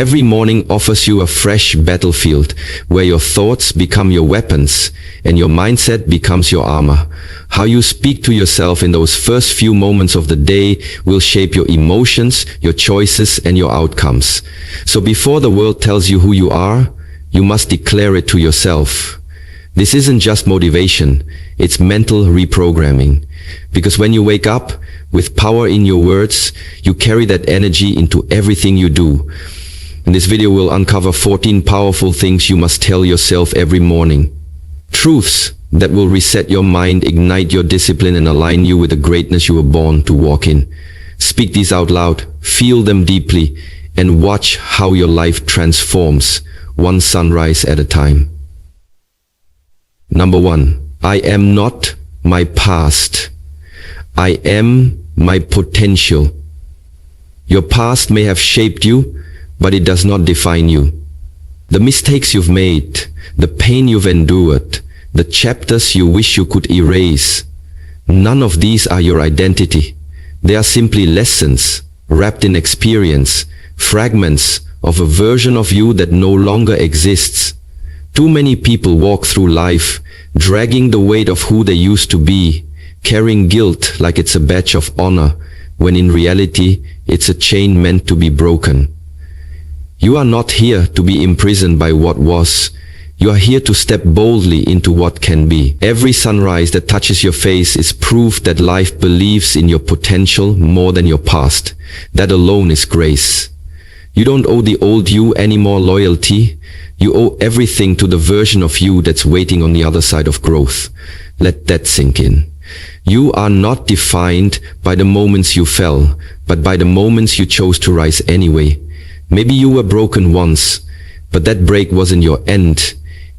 Every morning offers you a fresh battlefield where your thoughts become your weapons and your mindset becomes your armor. How you speak to yourself in those first few moments of the day will shape your emotions, your choices, and your outcomes. So before the world tells you who you are, you must declare it to yourself. This isn't just motivation, it's mental reprogramming. Because when you wake up with power in your words, you carry that energy into everything you do. And this video will uncover 14 powerful things you must tell yourself every morning. Truths that will reset your mind, ignite your discipline, and align you with the greatness you were born to walk in. Speak these out loud, feel them deeply, and watch how your life transforms, one sunrise at a time. Number 1. I am not my past. I am my potential. Your past may have shaped you, but it does not define you. The mistakes you've made, the pain you've endured, the chapters you wish you could erase, none of these are your identity. They are simply lessons, wrapped in experience, fragments of a version of you that no longer exists. Too many people walk through life, dragging the weight of who they used to be, carrying guilt like it's a badge of honor, when in reality, it's a chain meant to be broken. You are not here to be imprisoned by what was. You are here to step boldly into what can be. Every sunrise that touches your face is proof that life believes in your potential more than your past. That alone is grace. You don't owe the old you any more loyalty. You owe everything to the version of you that's waiting on the other side of growth. Let that sink in. You are not defined by the moments you fell, but by the moments you chose to rise anyway. Maybe you were broken once, but that break wasn't your end.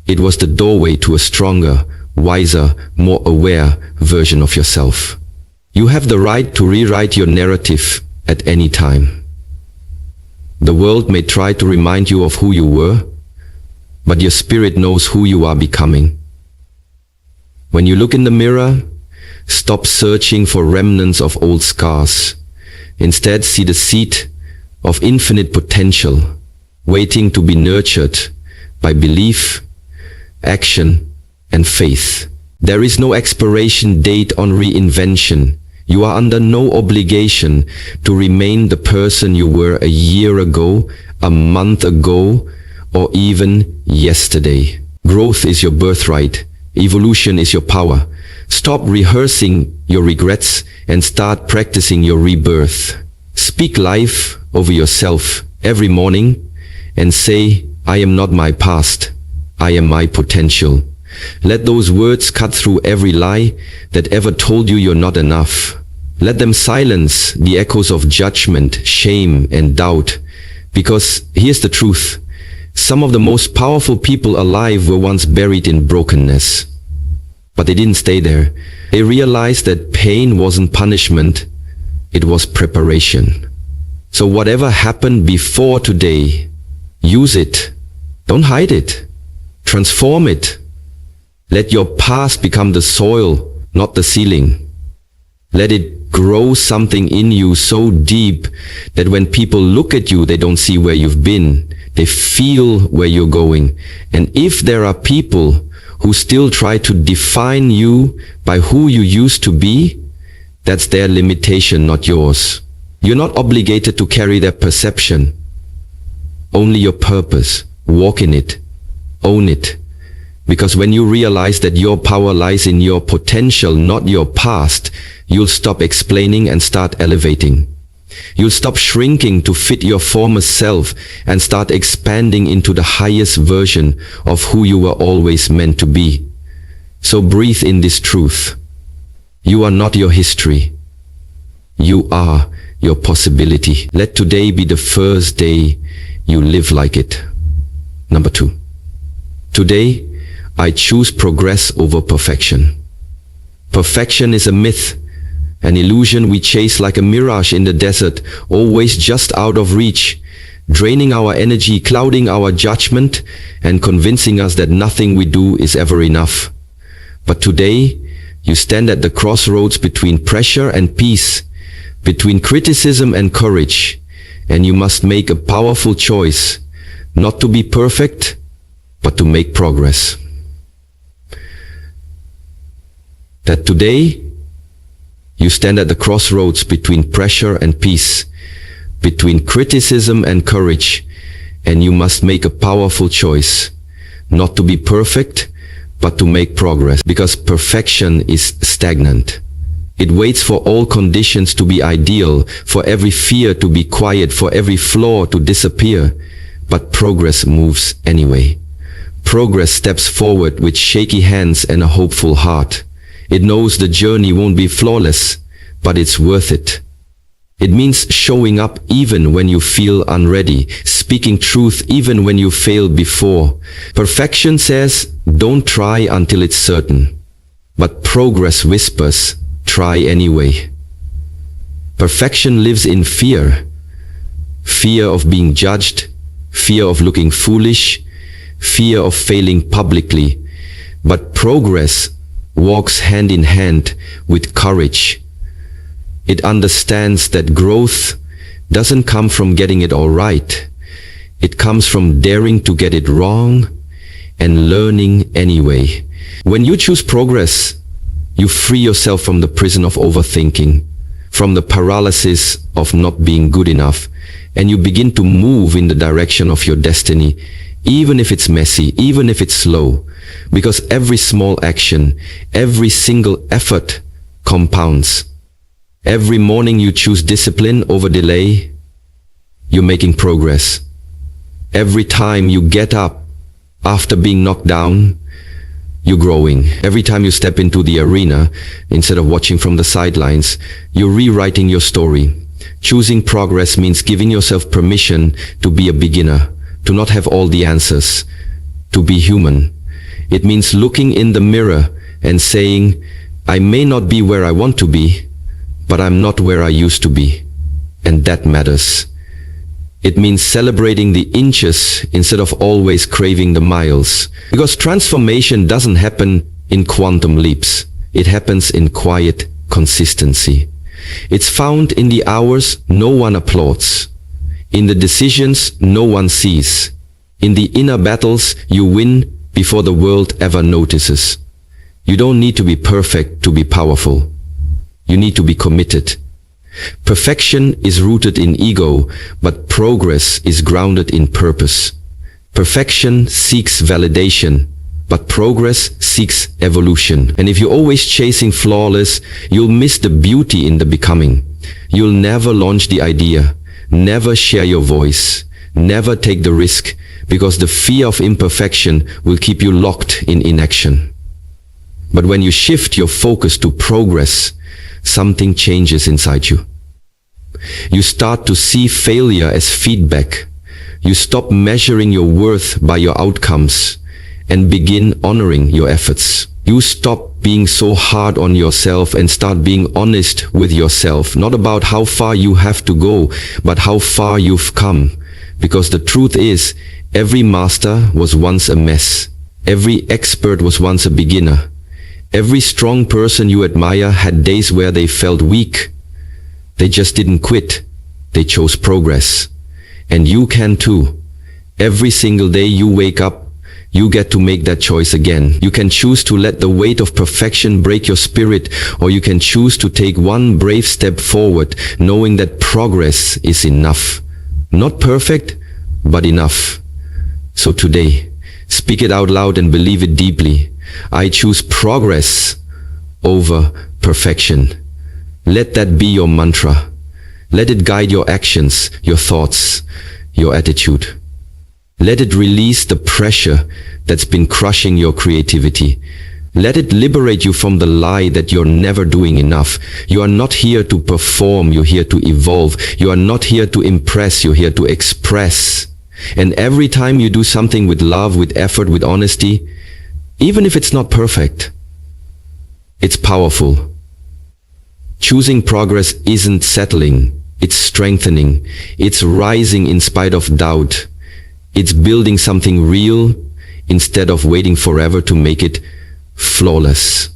It was the doorway to a stronger, wiser, more aware version of yourself. You have the right to rewrite your narrative at any time. The world may try to remind you of who you were, but your spirit knows who you are becoming. When you look in the mirror, stop searching for remnants of old scars. Instead, see the seed of infinite potential, waiting to be nurtured by belief, action, and faith. There is no expiration date on reinvention. You are under no obligation to remain the person you were a year ago, a month ago, or even yesterday. Growth is your birthright. Evolution is your power. Stop rehearsing your regrets and start practicing your rebirth. Speak life over yourself every morning and say, I am not my past. I am my potential. Let those words cut through every lie that ever told you you're not enough. Let them silence the echoes of judgment, shame, and doubt. Because here's the truth. Some of the most powerful people alive were once buried in brokenness. But they didn't stay there. They realized that pain wasn't punishment, it was preparation. So whatever happened before today, use it. Don't hide it. Transform it. Let your past become the soil, not the ceiling. Let it grow something in you so deep that when people look at you, they don't see where you've been. They feel where you're going. And if there are people who still try to define you by who you used to be, that's their limitation, not yours. You're not obligated to carry their perception. Only your purpose. Walk in it. Own it. Because when you realize that your power lies in your potential, not your past, you'll stop explaining and start elevating. You'll stop shrinking to fit your former self and start expanding into the highest version of who you were always meant to be. So breathe in this truth. You are not your history. You are your possibility. Let today be the first day you live like it. Number 2. Today, I choose progress over perfection. Perfection is a myth, an illusion we chase like a mirage in the desert, always just out of reach, draining our energy, clouding our judgment, and convincing us that nothing we do is ever enough. But today, you stand at the crossroads between pressure and peace, between criticism and courage, and you must make a powerful choice, not to be perfect, but to make progress. That today, you stand at the crossroads between pressure and peace, between criticism and courage, and you must make a powerful choice, not to be perfect, but to make progress, because perfection is stagnant. It waits for all conditions to be ideal, for every fear to be quiet, for every flaw to disappear, but progress moves anyway. Progress steps forward with shaky hands and a hopeful heart. It knows the journey won't be flawless, but it's worth it. It means showing up even when you feel unready, speaking truth even when you failed before. Perfection says, don't try until it's certain. But progress whispers, try anyway. Perfection lives in fear. Fear of being judged, fear of looking foolish, fear of failing publicly. But progress walks hand in hand with courage. It understands that growth doesn't come from getting it all right. It comes from daring to get it wrong and learning anyway. When you choose progress, you free yourself from the prison of overthinking, from the paralysis of not being good enough, and you begin to move in the direction of your destiny, even if it's messy, even if it's slow, because every small action, every single effort compounds. Every morning you choose discipline over delay, you're making progress. Every time you get up after being knocked down, you're growing. Every time you step into the arena, instead of watching from the sidelines, you're rewriting your story. Choosing progress means giving yourself permission to be a beginner, to not have all the answers, to be human. It means looking in the mirror and saying, I may not be where I want to be, but I'm not where I used to be. And that matters. It means celebrating the inches instead of always craving the miles. Because transformation doesn't happen in quantum leaps. It happens in quiet consistency. It's found in the hours no one applauds, in the decisions no one sees, in the inner battles you win before the world ever notices. You don't need to be perfect to be powerful. You need to be committed. Perfection is rooted in ego, but progress is grounded in purpose. Perfection seeks validation, but progress seeks evolution. And if you're always chasing flawless, you'll miss the beauty in the becoming. You'll never launch the idea, never share your voice, never take the risk, because the fear of imperfection will keep you locked in inaction. But when you shift your focus to progress, something changes inside you. You start to see failure as feedback. You stop measuring your worth by your outcomes and begin honoring your efforts. You stop being so hard on yourself and start being honest with yourself, not about how far you have to go, but how far you've come. Because the truth is, every master was once a mess. Every expert was once a beginner. Every strong person you admire had days where they felt weak. They just didn't quit. They chose progress. And you can too. Every single day you wake up, you get to make that choice again. You can choose to let the weight of perfection break your spirit, or you can choose to take one brave step forward, knowing that progress is enough. Not perfect, but enough. So today, speak it out loud and believe it deeply. I choose progress over perfection. Let that be your mantra. Let it guide your actions, your thoughts, your attitude. Let it release the pressure that's been crushing your creativity. Let it liberate you from the lie that you're never doing enough. You are not here to perform, you're here to evolve. You are not here to impress, you're here to express. And every time you do something with love, with effort, with honesty, even if it's not perfect, it's powerful. Choosing progress isn't settling, it's strengthening. It's rising in spite of doubt. It's building something real instead of waiting forever to make it flawless.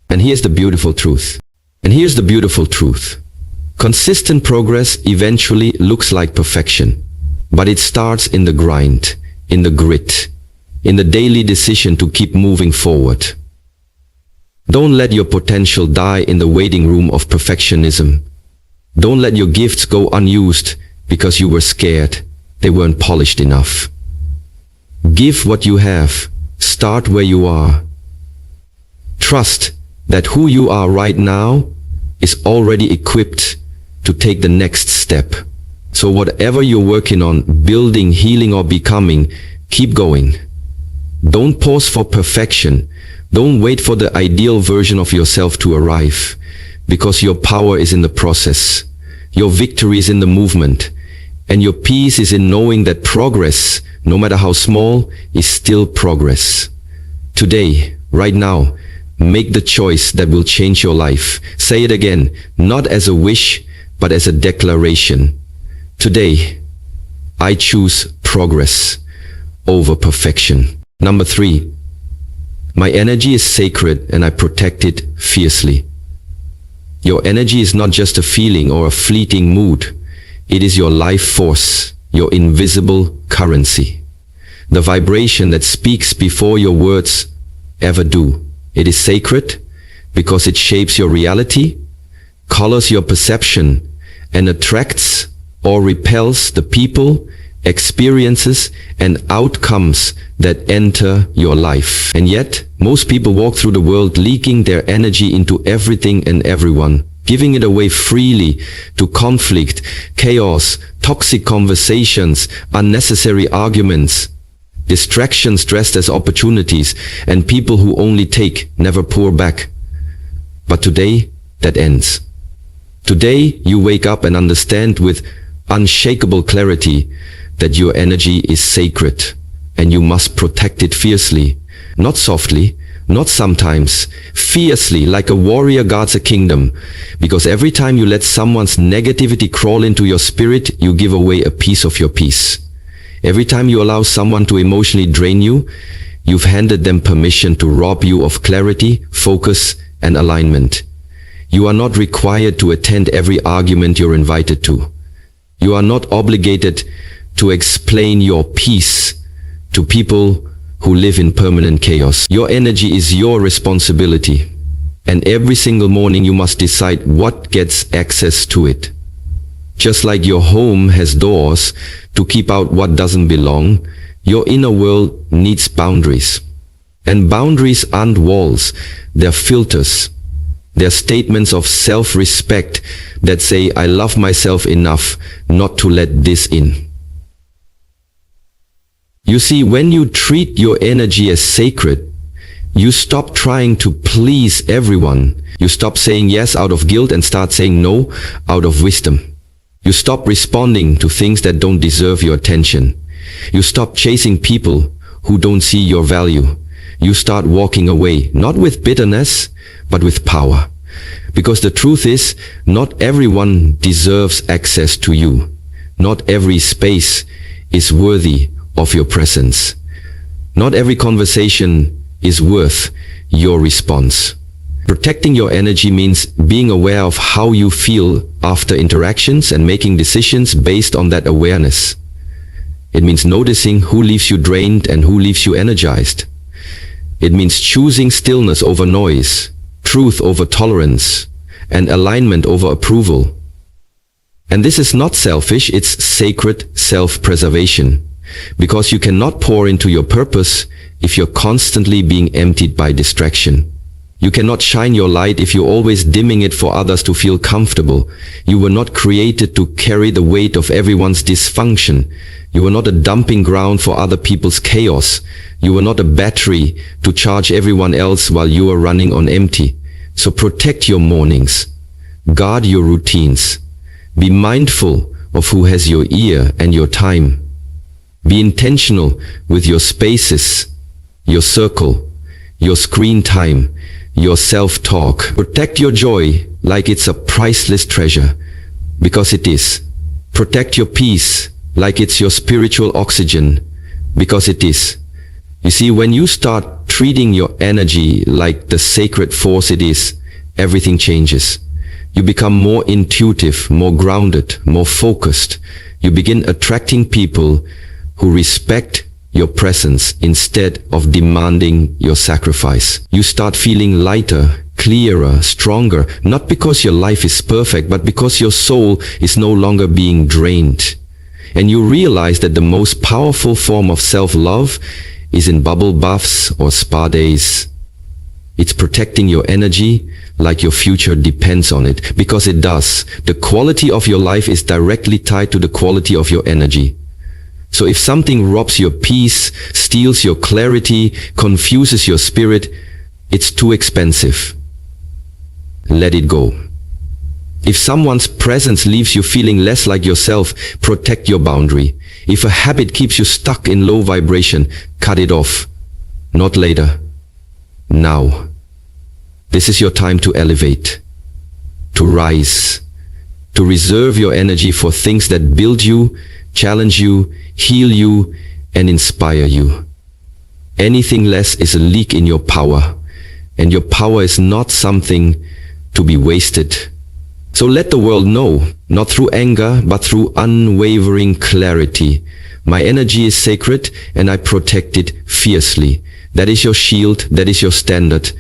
And here's the beautiful truth. Consistent progress eventually looks like perfection, but it starts in the grind, in the grit, in the daily decision to keep moving forward. Don't let your potential die in the waiting room of perfectionism. Don't let your gifts go unused because you were scared they weren't polished enough. Give what you have. Start where you are. Trust that who you are right now is already equipped to take the next step. So whatever you're working on, building, healing, or becoming, keep going. Don't pause for perfection. Don't wait for the ideal version of yourself to arrive, because your power is in the process. Your victory is in the movement. And your peace is in knowing that progress, no matter how small, is still progress. Today, right now, make the choice that will change your life. Say it again, not as a wish, but as a declaration. Today, I choose progress over perfection. Number 3, my energy is sacred and I protect it fiercely. Your energy is not just a feeling or a fleeting mood. It is your life force, your invisible currency. The vibration that speaks before your words ever do. It is sacred because it shapes your reality, colors your perception, and attracts or repels the people, experiences, and outcomes that enter your life. And yet, most people walk through the world leaking their energy into everything and everyone, giving it away freely to conflict, chaos, toxic conversations, unnecessary arguments, distractions dressed as opportunities, and people who only take, never pour back. But today, that ends. Today, you wake up and understand with unshakable clarity that your energy is sacred and you must protect it fiercely, not softly, not sometimes, fiercely, like a warrior guards a kingdom. Because every time you let someone's negativity crawl into your spirit, you give away a piece of your peace. Every time you allow someone to emotionally drain you, you've handed them permission to rob you of clarity, focus, and alignment. You are not required to attend every argument you're invited to. You are not obligated to explain your peace to people who live in permanent chaos. Your energy is your responsibility, and every single morning you must decide what gets access to it. Just like your home has doors to keep out what doesn't belong, your inner world needs boundaries. And boundaries aren't walls, they're filters. They're statements of self-respect that say, I love myself enough not to let this in. You see, when you treat your energy as sacred, you stop trying to please everyone. You stop saying yes out of guilt and start saying no out of wisdom. You stop responding to things that don't deserve your attention. You stop chasing people who don't see your value. You start walking away, not with bitterness, but with power. Because the truth is, not everyone deserves access to you. Not every space is worthy of your presence. Not every conversation is worth your response. Protecting your energy means being aware of how you feel after interactions and making decisions based on that awareness. It means noticing who leaves you drained and who leaves you energized. It means choosing stillness over noise, truth over tolerance, and alignment over approval. And this is not selfish, it's sacred self-preservation. Because you cannot pour into your purpose if you're constantly being emptied by distraction. You cannot shine your light if you're always dimming it for others to feel comfortable. You were not created to carry the weight of everyone's dysfunction. You were not a dumping ground for other people's chaos. You were not a battery to charge everyone else while you are running on empty. So protect your mornings. Guard your routines. Be mindful of who has your ear and your time. Be intentional with your spaces, your circle, your screen time, your self-talk. Protect your joy like it's a priceless treasure, because it is. Protect your peace like it's your spiritual oxygen, because it is. You see, when you start treating your energy like the sacred force it is, everything changes. You become more intuitive, more grounded, more focused. You begin attracting people who respect your presence instead of demanding your sacrifice. You start feeling lighter, clearer, stronger, not because your life is perfect, but because your soul is no longer being drained. And you realize that the most powerful form of self-love is in bubble baths or spa days. It's protecting your energy like your future depends on it, because it does. The quality of your life is directly tied to the quality of your energy. So if something robs your peace, steals your clarity, confuses your spirit, it's too expensive. Let it go. If someone's presence leaves you feeling less like yourself, protect your boundary. If a habit keeps you stuck in low vibration, cut it off. Not later. Now. This is your time to elevate, to rise, to reserve your energy for things that build you, challenge you, heal you, and inspire you. Anything less is a leak in your power, and your power is not something to be wasted. So let the world know, not through anger, but through unwavering clarity. My energy is sacred, and I protect it fiercely. That is your shield, that is your standard,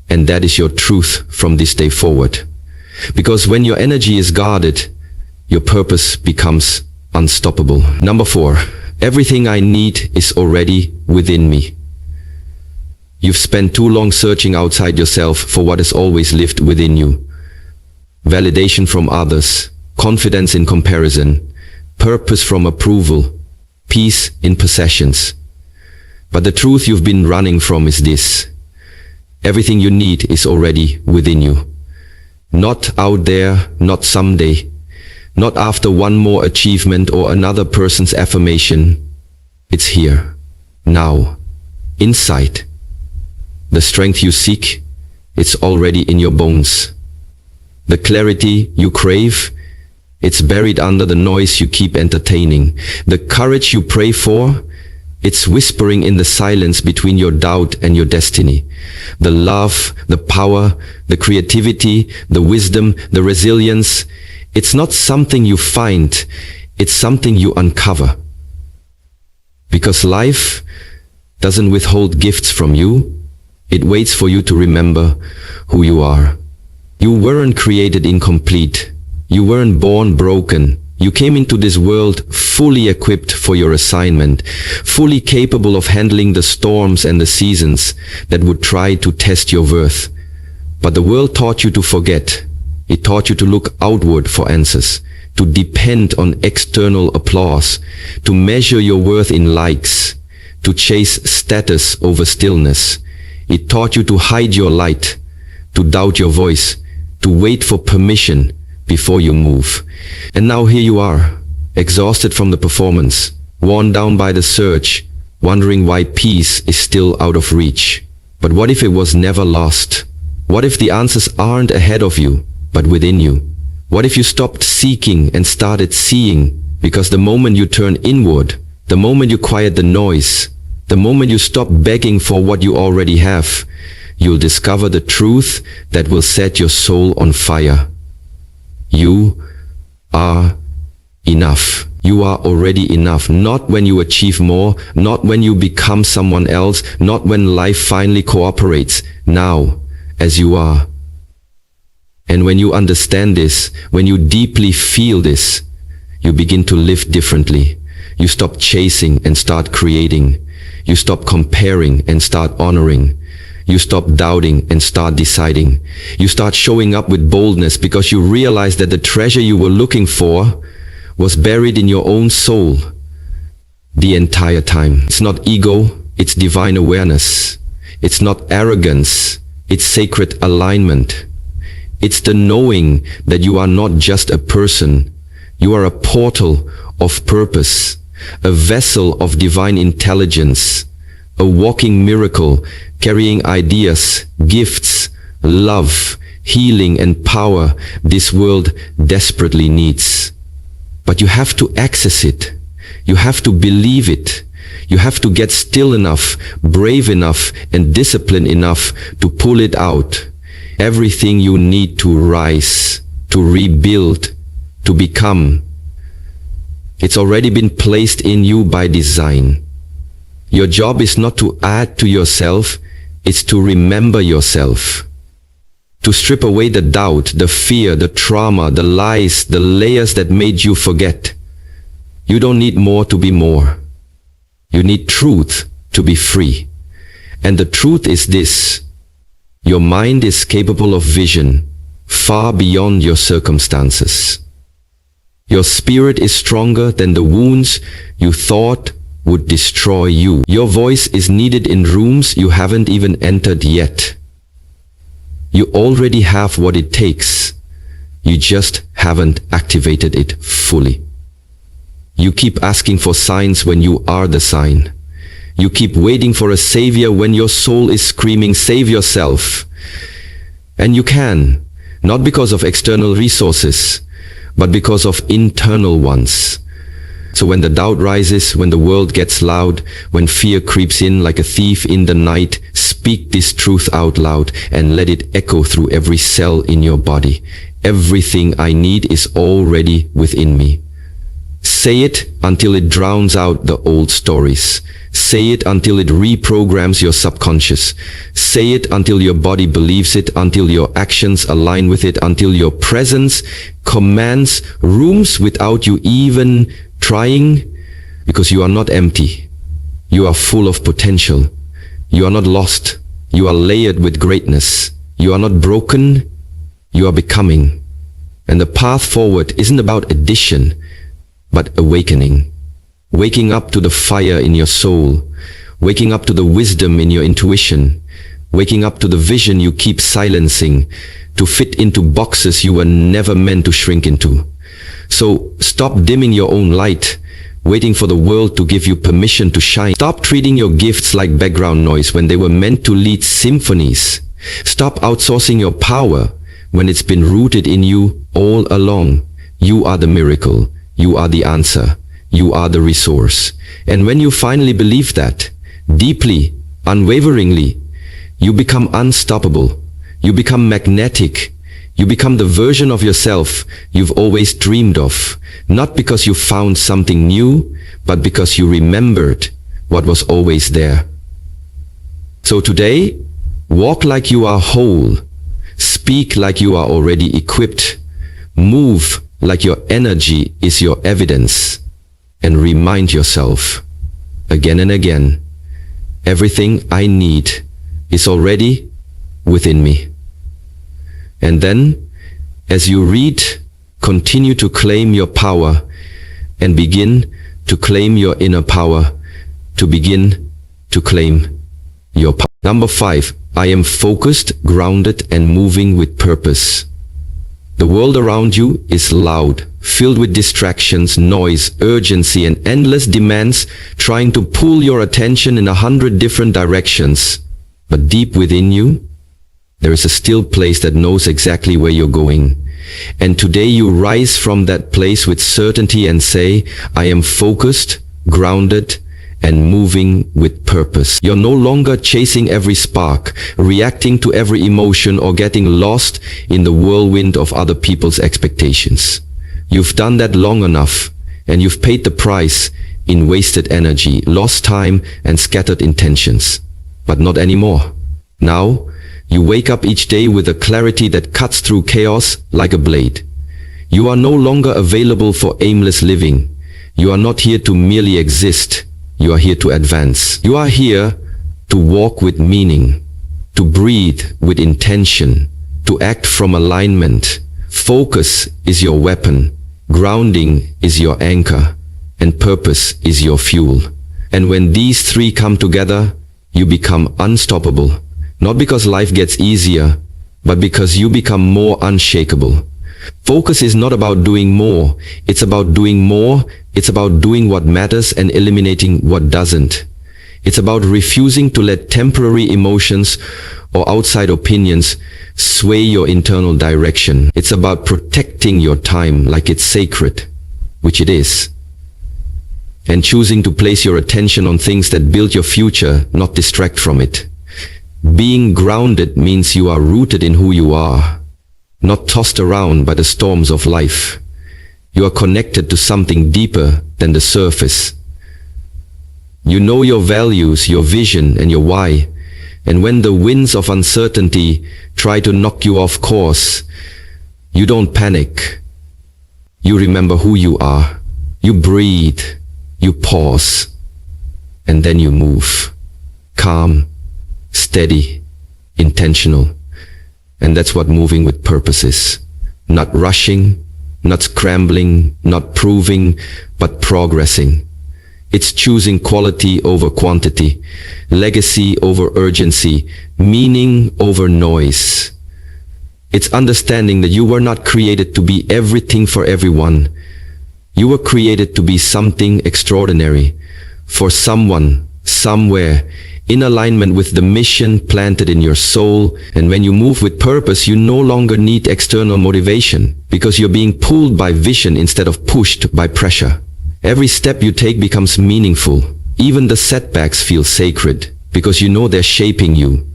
and that is your truth from this day forward. Because when your energy is guarded, your purpose becomes unstoppable. Number 4, everything I need is already within me. You've spent too long searching outside yourself for what has always lived within you. Validation from others, confidence in comparison, purpose from approval, peace in possessions. But the truth you've been running from is this: everything you need is already within you. Not out there, not someday, not after one more achievement or another person's affirmation. It's here, now, inside. The strength you seek, it's already in your bones. The clarity you crave, it's buried under the noise you keep entertaining. The courage you pray for, it's whispering in the silence between your doubt and your destiny. The love, the power, the creativity, the wisdom, the resilience, it's not something you find, it's something you uncover. Because life doesn't withhold gifts from you, it waits for you to remember who you are. You weren't created incomplete. You weren't born broken. You came into this world fully equipped for your assignment, fully capable of handling the storms and the seasons that would try to test your worth. But the world taught you to forget. It taught you to look outward for answers, to depend on external applause, to measure your worth in likes, to chase status over stillness. It taught you to hide your light, to doubt your voice, to wait for permission before you move. And now here you are, exhausted from the performance, worn down by the search, wondering why peace is still out of reach. But what if it was never lost? What if the answers aren't ahead of you, but within you? What if you stopped seeking and started seeing? Because the moment you turn inward, the moment you quiet the noise, the moment you stop begging for what you already have, you'll discover the truth that will set your soul on fire. You are enough. You are already enough. Not when you achieve more, not when you become someone else, not when life finally cooperates. Now, as you are. And when you understand this, when you deeply feel this, you begin to live differently. You stop chasing and start creating. You stop comparing and start honoring. You stop doubting and start deciding. You start showing up with boldness because you realize that the treasure you were looking for was buried in your own soul the entire time. It's not ego, it's divine awareness. It's not arrogance, it's sacred alignment. It's the knowing that you are not just a person. You are a portal of purpose, a vessel of divine intelligence, a walking miracle carrying ideas, gifts, love, healing and power this world desperately needs. But you have to access it. You have to believe it. You have to get still enough, brave enough, and disciplined enough to pull it out. Everything you need to rise, to rebuild, to become. It's already been placed in you by design. Your job is not to add to yourself, it's to remember yourself. To strip away the doubt, the fear, the trauma, the lies, the layers that made you forget. You don't need more to be more. You need truth to be free. And the truth is this: your mind is capable of vision far beyond your circumstances. Your spirit is stronger than the wounds you thought would destroy you. Your voice is needed in rooms you haven't even entered yet. You already have what it takes. You just haven't activated it fully. You keep asking for signs when you are the sign. You keep waiting for a savior when your soul is screaming, save yourself. And you can, not because of external resources, but because of internal ones. So when the doubt rises, when the world gets loud, when fear creeps in like a thief in the night, speak this truth out loud and let it echo through every cell in your body. Everything I need is already within me. Say it until it drowns out the old stories. Say it until it reprograms your subconscious. Say it until your body believes it, until your actions align with it, until your presence commands rooms without you even trying, because you are not empty. You are full of potential. You are not lost. You are layered with greatness. You are not broken. You are becoming. And the path forward isn't about addition, but awakening. Waking up to the fire in your soul. Waking up to the wisdom in your intuition. Waking up to the vision you keep silencing, to fit into boxes you were never meant to shrink into. So stop dimming your own light, waiting for the world to give you permission to shine. Stop treating your gifts like background noise when they were meant to lead symphonies. Stop outsourcing your power when it's been rooted in you all along. You are the miracle. You are the answer. You are the resource. And when you finally believe that, deeply, unwaveringly, you become unstoppable. You become magnetic. You become the version of yourself you've always dreamed of, not because you found something new, but because you remembered what was always there. So today, walk like you are whole, speak like you are already equipped, move like your energy is your evidence, and remind yourself, again and again, everything I need is already within me. And then, as you read, continue to claim your power and begin to claim your inner power, to begin to claim your power. Number 5, I am focused, grounded, and moving with purpose. The world around you is loud, filled with distractions, noise, urgency, and endless demands trying to pull your attention in 100 different directions. But deep within you, there is a still place that knows exactly where you're going. And today you rise from that place with certainty and say, I am focused, grounded, and moving with purpose. You're no longer chasing every spark, reacting to every emotion, or getting lost in the whirlwind of other people's expectations. You've done that long enough, and you've paid the price in wasted energy, lost time, and scattered intentions. But not anymore. Now, you wake up each day with a clarity that cuts through chaos like a blade. You are no longer available for aimless living. You are not here to merely exist. You are here to advance. You are here to walk with meaning, to breathe with intention, to act from alignment. Focus is your weapon, grounding is your anchor, and purpose is your fuel. And when these three come together, you become unstoppable. Not because life gets easier, but because you become more unshakable. Focus is not about doing more. It's about doing more. It's about doing what matters and eliminating what doesn't. It's about refusing to let temporary emotions or outside opinions sway your internal direction. It's about protecting your time like it's sacred, which it is. And choosing to place your attention on things that build your future, not distract from it. Being grounded means you are rooted in who you are. not tossed around by the storms of life. You are connected to something deeper than the surface. You know your values, your vision, and your why. And when the winds of uncertainty try to knock you off course, you don't panic. You remember who you are. You breathe. You pause. And then you move. Calm, steady, intentional. And that's what moving with purpose is. Not rushing, not scrambling, not proving, but progressing. It's choosing quality over quantity, legacy over urgency, meaning over noise. It's understanding that you were not created to be everything for everyone. You were created to be something extraordinary, for someone, somewhere, in alignment with the mission planted in your soul. And when you move with purpose, you no longer need external motivation, because you're being pulled by vision instead of pushed by pressure. Every step you take becomes meaningful. Even the setbacks feel sacred, because you know they're shaping you.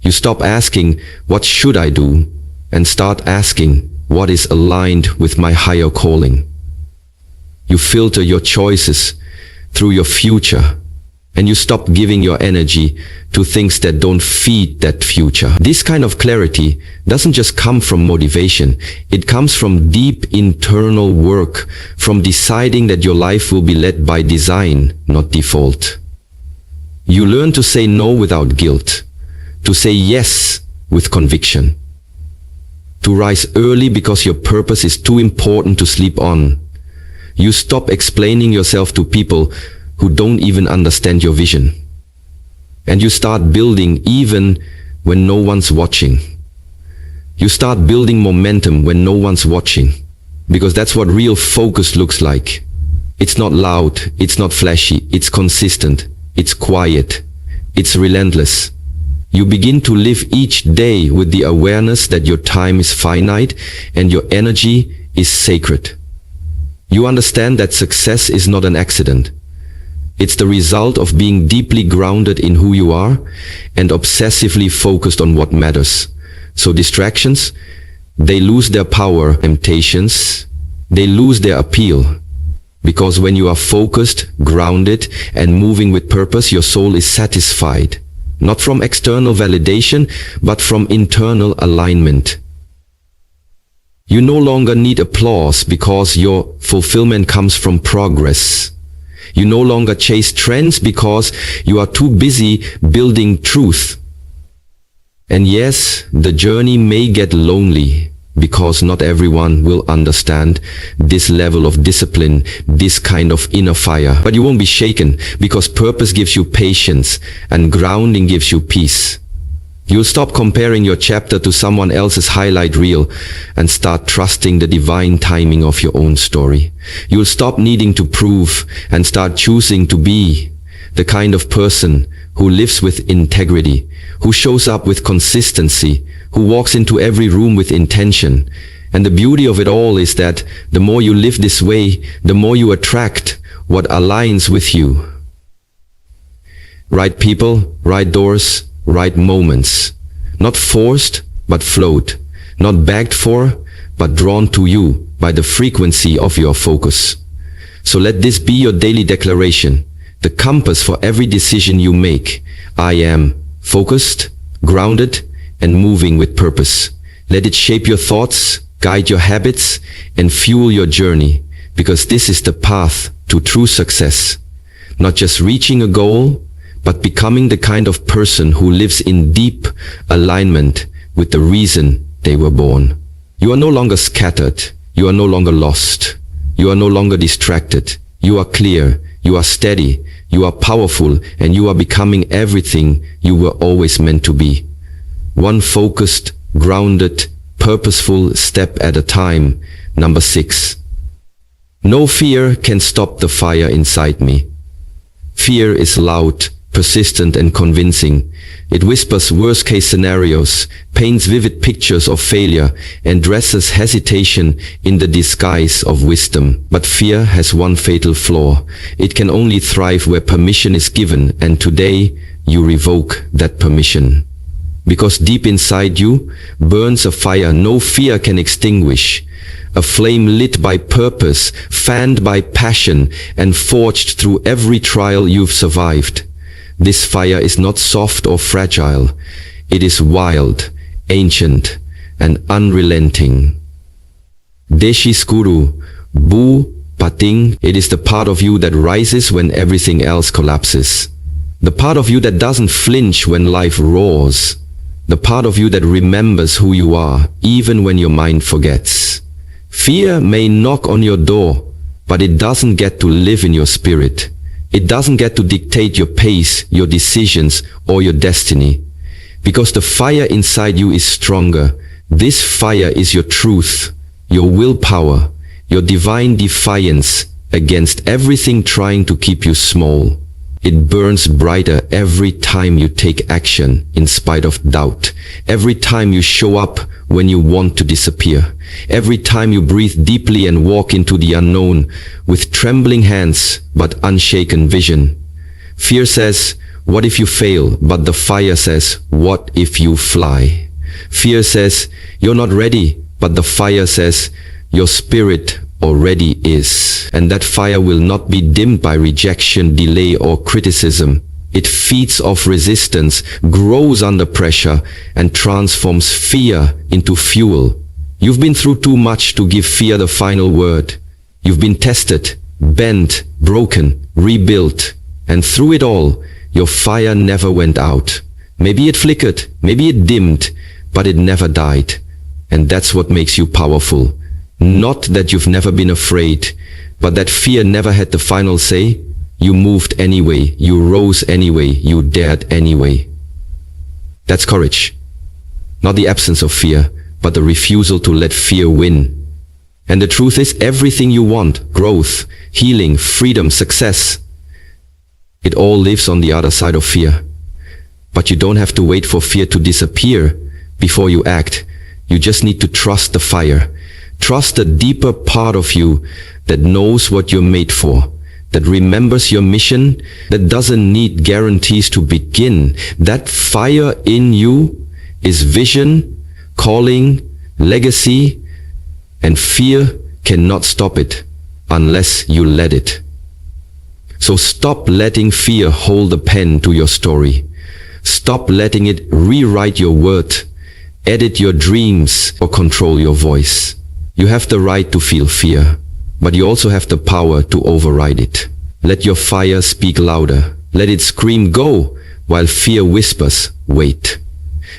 You stop asking, what should I do? And start asking, what is aligned with my higher calling? You filter your choices through your future, and you stop giving your energy to things that don't feed that future. This kind of clarity doesn't just come from motivation. It comes from deep internal work, from deciding that your life will be led by design, not default. You learn to say no without guilt, to say yes with conviction, to rise early because your purpose is too important to sleep on. You stop explaining yourself to people who don't even understand your vision. And you start building even when no one's watching. You start building momentum when no one's watching, because that's what real focus looks like. It's not loud, it's not flashy, it's consistent, it's quiet, it's relentless. You begin to live each day with the awareness that your time is finite and your energy is sacred. You understand that success is not an accident. It's the result of being deeply grounded in who you are and obsessively focused on what matters. So distractions, they lose their power. Temptations, they lose their appeal. Because when you are focused, grounded, and moving with purpose, your soul is satisfied. Not from external validation, but from internal alignment. You no longer need applause because your fulfillment comes from progress. You no longer chase trends because you are too busy building truth. And yes, the journey may get lonely, because not everyone will understand this level of discipline, this kind of inner fire. But you won't be shaken, because purpose gives you patience and grounding gives you peace. You'll stop comparing your chapter to someone else's highlight reel and start trusting the divine timing of your own story. You'll stop needing to prove and start choosing to be the kind of person who lives with integrity, who shows up with consistency, who walks into every room with intention. And the beauty of it all is that the more you live this way, the more you attract what aligns with you. Right people, right doors, right moments. Not forced, but flowed. Not begged for, but drawn to you by the frequency of your focus. So let this be your daily declaration, the compass for every decision you make. I am focused, grounded, and moving with purpose. Let it shape your thoughts, guide your habits, and fuel your journey, because this is the path to true success. Not just reaching a goal, but becoming the kind of person who lives in deep alignment with the reason they were born. You are no longer scattered. You are no longer lost. You are no longer distracted. You are clear. You are steady. You are powerful, and you are becoming everything you were always meant to be. One focused, grounded, purposeful step at a time. Number 6. No fear can stop the fire inside me. Fear is loud, persistent, and convincing. It whispers worst-case scenarios, paints vivid pictures of failure, and dresses hesitation in the disguise of wisdom. But fear has one fatal flaw. It can only thrive where permission is given, and today you revoke that permission. Because deep inside you burns a fire no fear can extinguish. A flame lit by purpose, fanned by passion, and forged through every trial you've survived. This fire is not soft or fragile. It is wild, ancient, and unrelenting. Deshi Skuru, Bu, Pating, it is the part of you that rises when everything else collapses. The part of you that doesn't flinch when life roars. The part of you that remembers who you are, even when your mind forgets. Fear may knock on your door, but it doesn't get to live in your spirit. It doesn't get to dictate your pace, your decisions, or your destiny. Because the fire inside you is stronger. This fire is your truth, your willpower, your divine defiance against everything trying to keep you small. It burns brighter every time you take action in spite of doubt. Every time you show up when you want to disappear. Every time you breathe deeply and walk into the unknown with trembling hands but unshaken vision. Fear says, what if you fail? But the fire says, what if you fly? Fear says, you're not ready. But the fire says, your spirit already is. And that fire will not be dimmed by rejection, delay, or criticism. It feeds off resistance, grows under pressure, and transforms fear into fuel. You've been through too much to give fear the final word. You've been tested, bent, broken, rebuilt. And through it all, your fire never went out. Maybe it flickered, maybe it dimmed, but it never died. And that's what makes you powerful. Not that you've never been afraid, but that fear never had the final say. You moved anyway, you rose anyway, you dared anyway. That's courage. Not the absence of fear, but the refusal to let fear win. And the truth is, everything you want, growth, healing, freedom, success, it all lives on the other side of fear. But you don't have to wait for fear to disappear before you act. You just need to trust the fire. Trust the deeper part of you that knows what you're made for, that remembers your mission, that doesn't need guarantees to begin. That fire in you is vision, calling, legacy, and fear cannot stop it unless you let it. So stop letting fear hold the pen to your story. Stop letting it rewrite your worth, edit your dreams, or control your voice. You have the right to feel fear, but you also have the power to override it. Let your fire speak louder. Let it scream go, while fear whispers wait.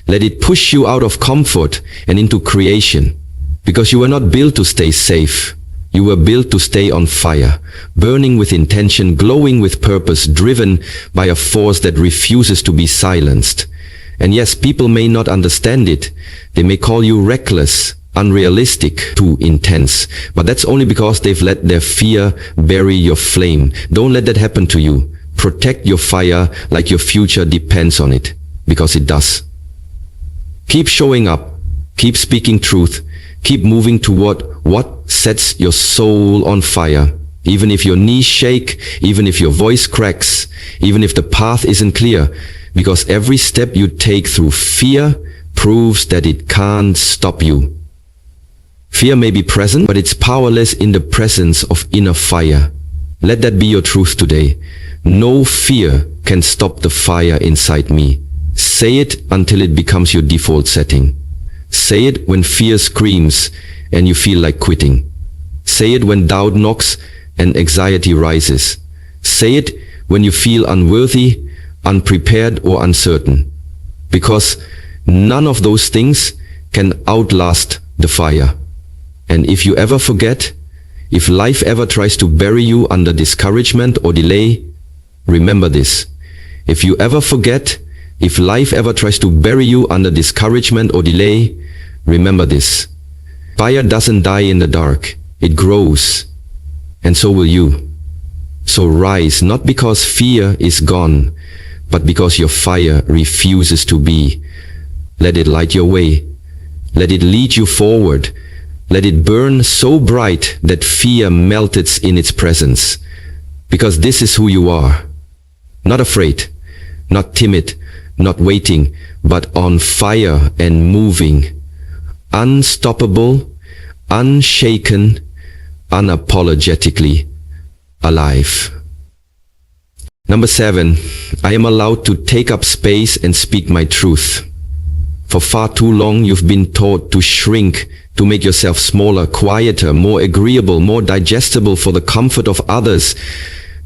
Let it push you out of comfort and into creation. Because you were not built to stay safe. You were built to stay on fire, burning with intention, glowing with purpose, driven by a force that refuses to be silenced. And yes, people may not understand it. They may call you reckless, unrealistic, too intense. But that's only because they've let their fear bury your flame. Don't let that happen to you. Protect your fire like your future depends on it, because it does. Keep showing up. Keep speaking truth. Keep moving toward what sets your soul on fire. Even if your knees shake, even if your voice cracks, even if the path isn't clear, because every step you take through fear proves that it can't stop you. Fear may be present, but it's powerless in the presence of inner fire. Let that be your truth today. No fear can stop the fire inside me. Say it until it becomes your default setting. Say it when fear screams and you feel like quitting. Say it when doubt knocks and anxiety rises. Say it when you feel unworthy, unprepared, or uncertain. Because none of those things can outlast the fire. And if you ever forget, if life ever tries to bury you under discouragement or delay, remember this. If you ever forget, if life ever tries to bury you under discouragement or delay, remember this. Fire doesn't die in the dark. It grows. And so will you. So rise, not because fear is gone, but because your fire refuses to be. Let it light your way. Let it lead you forward. Let it burn so bright that fear melts in its presence. Because this is who you are. Not afraid, not timid, not waiting, but on fire and moving. Unstoppable, unshaken, unapologetically alive. Number 7, I am allowed to take up space and speak my truth. For far too long you've been taught to shrink, to make yourself smaller, quieter, more agreeable, more digestible for the comfort of others,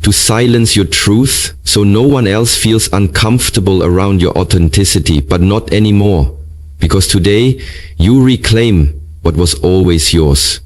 to silence your truth so no one else feels uncomfortable around your authenticity, but not anymore. Because today you reclaim what was always yours.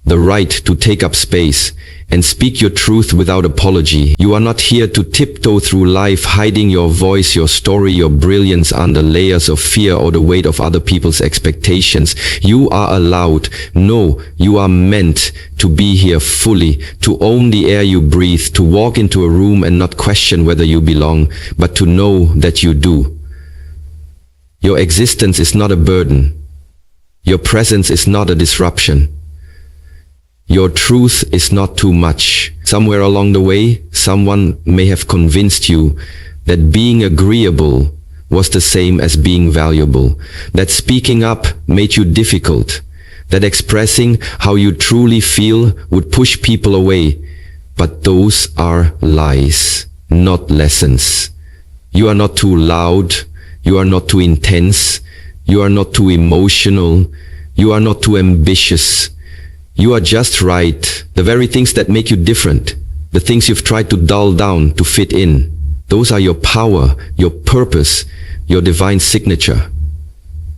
The right to take up space and speak your truth without apology. You are not here to tiptoe through life hiding your voice, your story, your brilliance under layers of fear or the weight of other people's expectations. You are allowed, no, you are meant to be here fully, to own the air you breathe, to walk into a room and not question whether you belong, but to know that you do. Your existence is not a burden. Your presence is not a disruption. Your truth is not too much. Somewhere along the way, someone may have convinced you that being agreeable was the same as being valuable, that speaking up made you difficult, that expressing how you truly feel would push people away. But those are lies, not lessons. You are not too loud, you are not too intense, you are not too emotional, you are not too ambitious. You are just right. The very things that make you different, the things you've tried to dull down to fit in, those are your power, your purpose, your divine signature.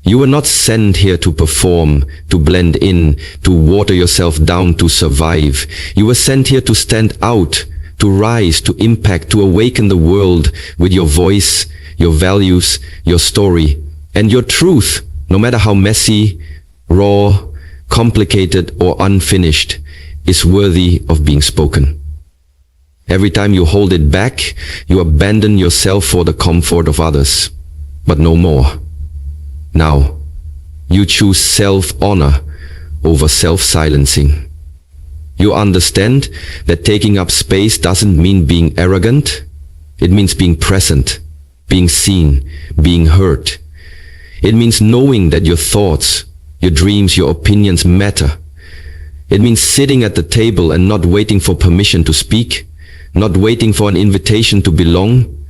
You were not sent here to perform, to blend in, to water yourself down to survive. You were sent here to stand out, to rise, to impact, to awaken the world with your voice, your values, your story, and your truth, no matter how messy, raw, complicated or unfinished, is worthy of being spoken. Every time you hold it back, you abandon yourself for the comfort of others, but no more. Now, you choose self-honor over self-silencing. You understand that taking up space doesn't mean being arrogant. It means being present, being seen, being heard. It means knowing that your thoughts, your dreams, your opinions matter. It means sitting at the table and not waiting for permission to speak, not waiting for an invitation to belong,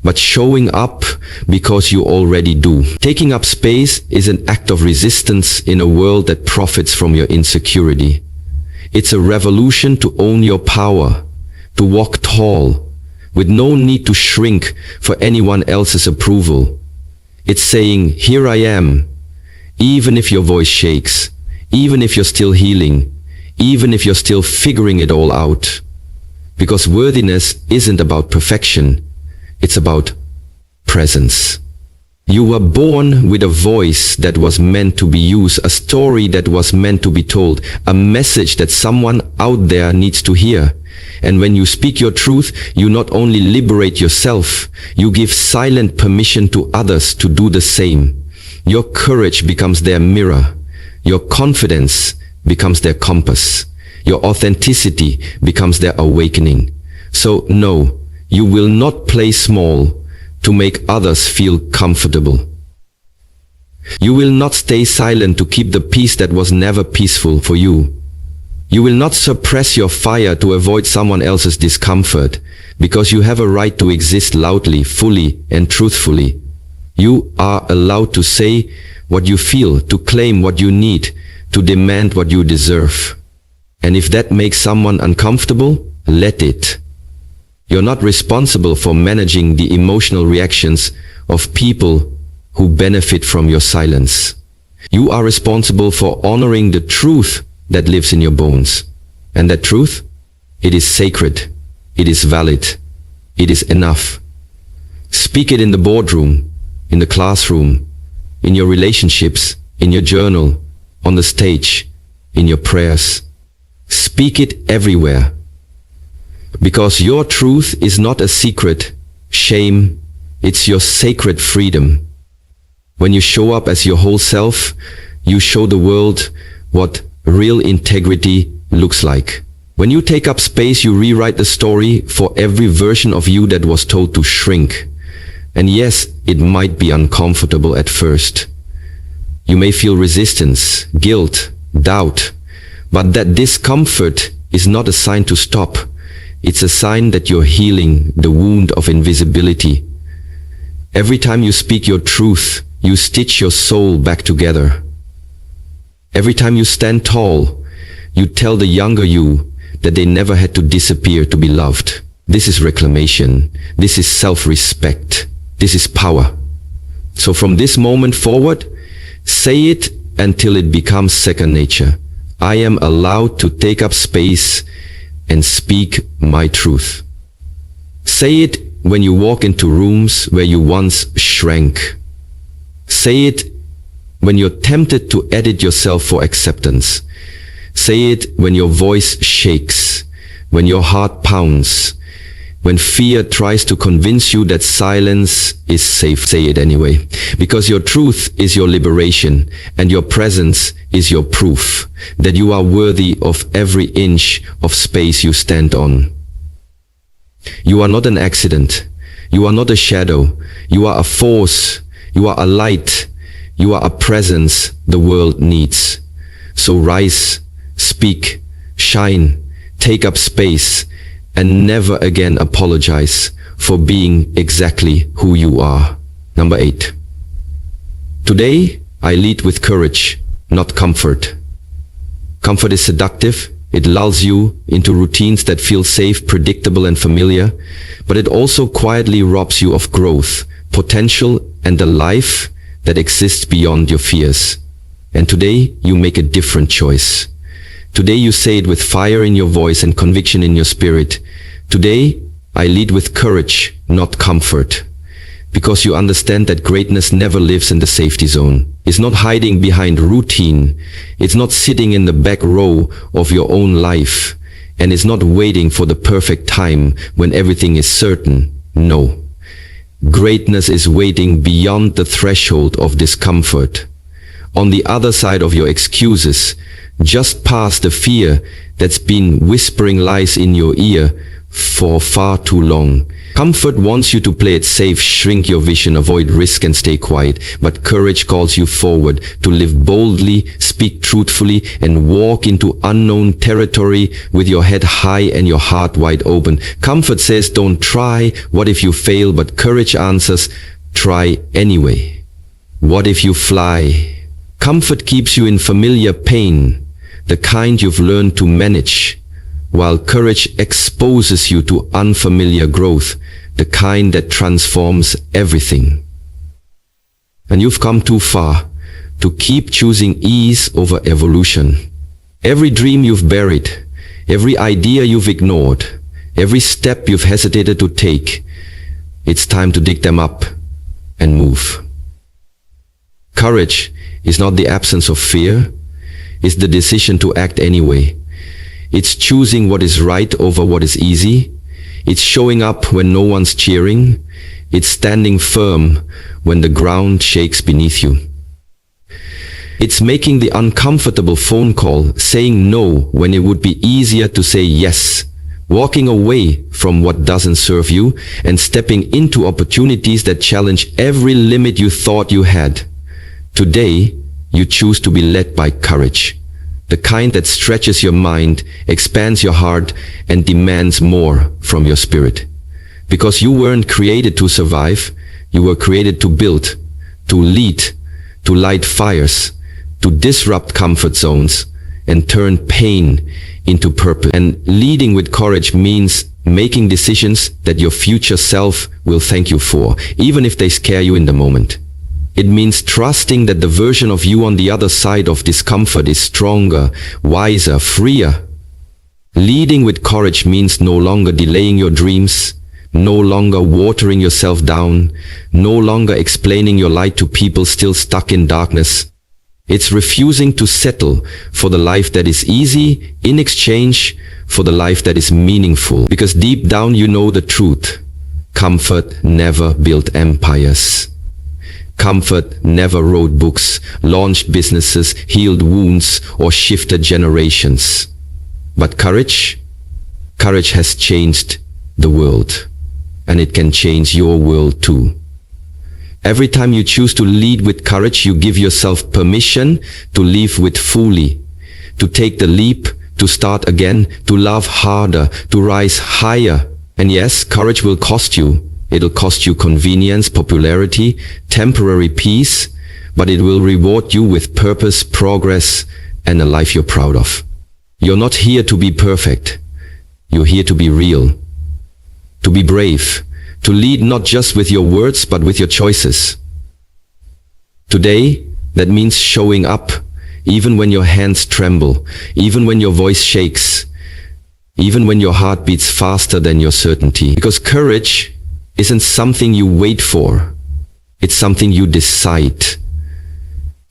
but showing up because you already do. Taking up space is an act of resistance in a world that profits from your insecurity. It's a revolution to own your power, to walk tall, with no need to shrink for anyone else's approval. It's saying, here I am, even if your voice shakes, even if you're still healing, even if you're still figuring it all out. Because worthiness isn't about perfection, it's about presence. You were born with a voice that was meant to be used, a story that was meant to be told, a message that someone out there needs to hear. And when you speak your truth, you not only liberate yourself, you give silent permission to others to do the same. Your courage becomes their mirror. Your confidence becomes their compass. Your authenticity becomes their awakening. So no, you will not play small to make others feel comfortable. You will not stay silent to keep the peace that was never peaceful for you. You will not suppress your fire to avoid someone else's discomfort, because you have a right to exist loudly, fully, and truthfully. You are allowed to say what you feel, to claim what you need, to demand what you deserve. And if that makes someone uncomfortable, let it. You're not responsible for managing the emotional reactions of people who benefit from your silence. You are responsible for honoring the truth that lives in your bones. And that truth, it is sacred, it is valid, it is enough. Speak it in the boardroom, in the classroom, in your relationships, in your journal, on the stage, in your prayers. Speak it everywhere. Because your truth is not a secret, shame, it's your sacred freedom. When you show up as your whole self, you show the world what real integrity looks like. When you take up space, you rewrite the story for every version of you that was told to shrink. And yes, it might be uncomfortable at first. You may feel resistance, guilt, doubt, but that discomfort is not a sign to stop. It's a sign that you're healing the wound of invisibility. Every time you speak your truth, you stitch your soul back together. Every time you stand tall, you tell the younger you that they never had to disappear to be loved. This is reclamation. This is self-respect. This is power. So from this moment forward, say it until it becomes second nature. I am allowed to take up space and speak my truth. Say it when you walk into rooms where you once shrank. Say it when you're tempted to edit yourself for acceptance. Say it when your voice shakes, when your heart pounds, when fear tries to convince you that silence is safe. Say it anyway, because your truth is your liberation and your presence is your proof that you are worthy of every inch of space you stand on. You are not an accident. You are not a shadow. You are a force. You are a light. You are a presence the world needs. So rise, speak, shine, take up space, and never again apologize for being exactly who you are. Number 8. Today, I lead with courage, not comfort. Comfort is seductive. It lulls you into routines that feel safe, predictable, and familiar, but it also quietly robs you of growth, potential, and a life that exists beyond your fears. And today, you make a different choice. Today you say it with fire in your voice and conviction in your spirit. Today, I lead with courage, not comfort. Because you understand that greatness never lives in the safety zone. It's not hiding behind routine. It's not sitting in the back row of your own life. And it's not waiting for the perfect time when everything is certain. No. Greatness is waiting beyond the threshold of discomfort. On the other side of your excuses, just past the fear that's been whispering lies in your ear for far too long. Comfort wants you to play it safe, shrink your vision, avoid risk and stay quiet. But courage calls you forward to live boldly, speak truthfully, and walk into unknown territory with your head high and your heart wide open. Comfort says, don't try. What if you fail? But courage answers, try anyway. What if you fly? Comfort keeps you in familiar pain, the kind you've learned to manage, while courage exposes you to unfamiliar growth, the kind that transforms everything. And you've come too far to keep choosing ease over evolution. Every dream you've buried, every idea you've ignored, every step you've hesitated to take, it's time to dig them up and move. Courage is not the absence of fear, it's the decision to act anyway. It's choosing what is right over what is easy. It's showing up when no one's cheering. It's standing firm when the ground shakes beneath you. It's making the uncomfortable phone call, saying no when it would be easier to say yes, walking away from what doesn't serve you, and stepping into opportunities that challenge every limit you thought you had. Today, you choose to be led by courage, the kind that stretches your mind, expands your heart, and demands more from your spirit. Because you weren't created to survive, you were created to build, to lead, to light fires, to disrupt comfort zones, and turn pain into purpose. And leading with courage means making decisions that your future self will thank you for, even if they scare you in the moment. It means trusting that the version of you on the other side of discomfort is stronger, wiser, freer. Leading with courage means no longer delaying your dreams, no longer watering yourself down, no longer explaining your light to people still stuck in darkness. It's refusing to settle for the life that is easy in exchange for the life that is meaningful. Because deep down you know the truth. Comfort never built empires. Comfort never wrote books, launched businesses, healed wounds, or shifted generations. But courage has changed the world. And it can change your world too. Every time you choose to lead with courage, you give yourself permission to live with fully, to take the leap, to start again, to love harder, to rise higher. And yes, courage will cost you. It'll cost you convenience, popularity, temporary peace, but it will reward you with purpose, progress, and a life you're proud of. You're not here to be perfect. You're here to be real, to be brave, to lead not just with your words, but with your choices. Today, that means showing up, even when your hands tremble, even when your voice shakes, even when your heart beats faster than your certainty. Because courage isn't something you wait for. It's something you decide.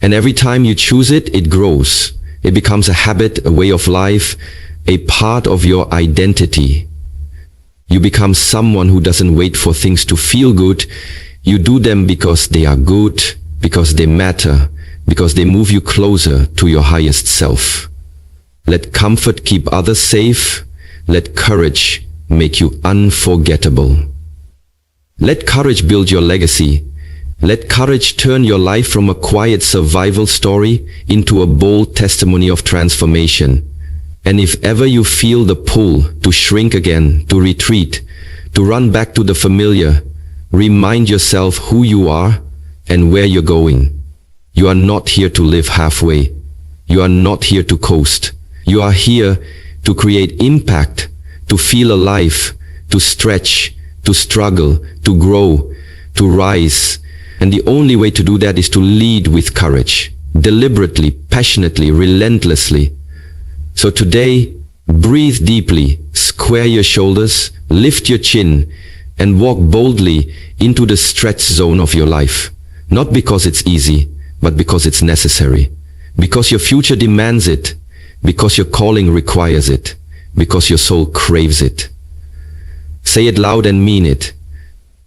And every time you choose it, it grows. It becomes a habit, a way of life, a part of your identity. You become someone who doesn't wait for things to feel good. You do them because they are good, because they matter, because they move you closer to your highest self. Let comfort keep others safe. Let courage make you unforgettable. Let courage build your legacy. Let courage turn your life from a quiet survival story into a bold testimony of transformation. And if ever you feel the pull to shrink again, to retreat, to run back to the familiar, remind yourself who you are and where you're going. You are not here to live halfway. You are not here to coast. You are here to create impact, to feel alive, to stretch, to struggle, to grow, to rise. And the only way to do that is to lead with courage, deliberately, passionately, relentlessly. So today, breathe deeply, square your shoulders, lift your chin, and walk boldly into the stretch zone of your life. Not because it's easy, but because it's necessary. Because your future demands it. Because your calling requires it. Because your soul craves it. Say it loud and mean it.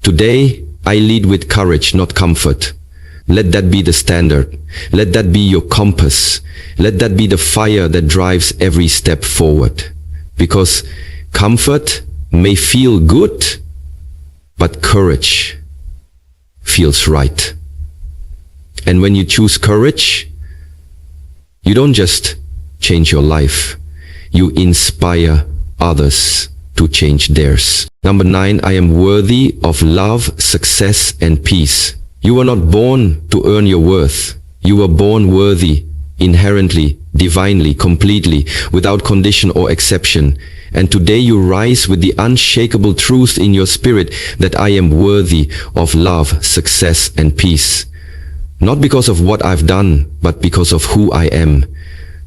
Today, I lead with courage, not comfort. Let that be the standard. Let that be your compass. Let that be the fire that drives every step forward. Because comfort may feel good, but courage feels right. And when you choose courage, you don't just change your life. You inspire others to change theirs. Number 9, I am worthy of love, success, and peace. You were not born to earn your worth. You were born worthy, inherently, divinely, completely, without condition or exception. And today you rise with the unshakable truth in your spirit that I am worthy of love, success, and peace. Not because of what I've done, but because of who I am.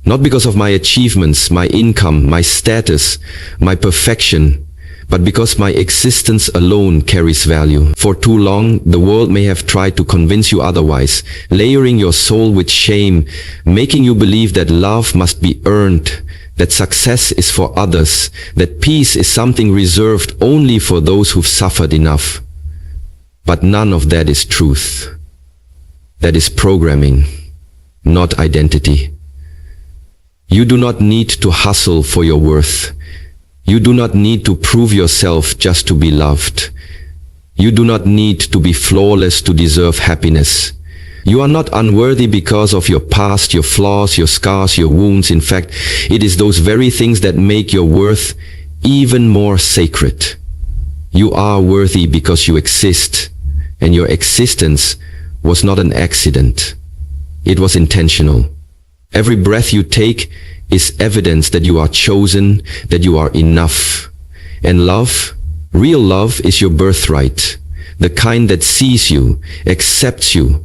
Not because of my achievements, my income, my status, my perfection, but because my existence alone carries value. For too long, the world may have tried to convince you otherwise, layering your soul with shame, making you believe that love must be earned, that success is for others, that peace is something reserved only for those who've suffered enough. But none of that is truth. That is programming, not identity. You do not need to hustle for your worth. You do not need to prove yourself just to be loved. You do not need to be flawless to deserve happiness. You are not unworthy because of your past, your flaws, your scars, your wounds. In fact, it is those very things that make your worth even more sacred. You are worthy because you exist, and your existence was not an accident. It was intentional. Every breath you take is evidence that you are chosen, that you are enough. And love, real love, is your birthright. The kind that sees you, accepts you,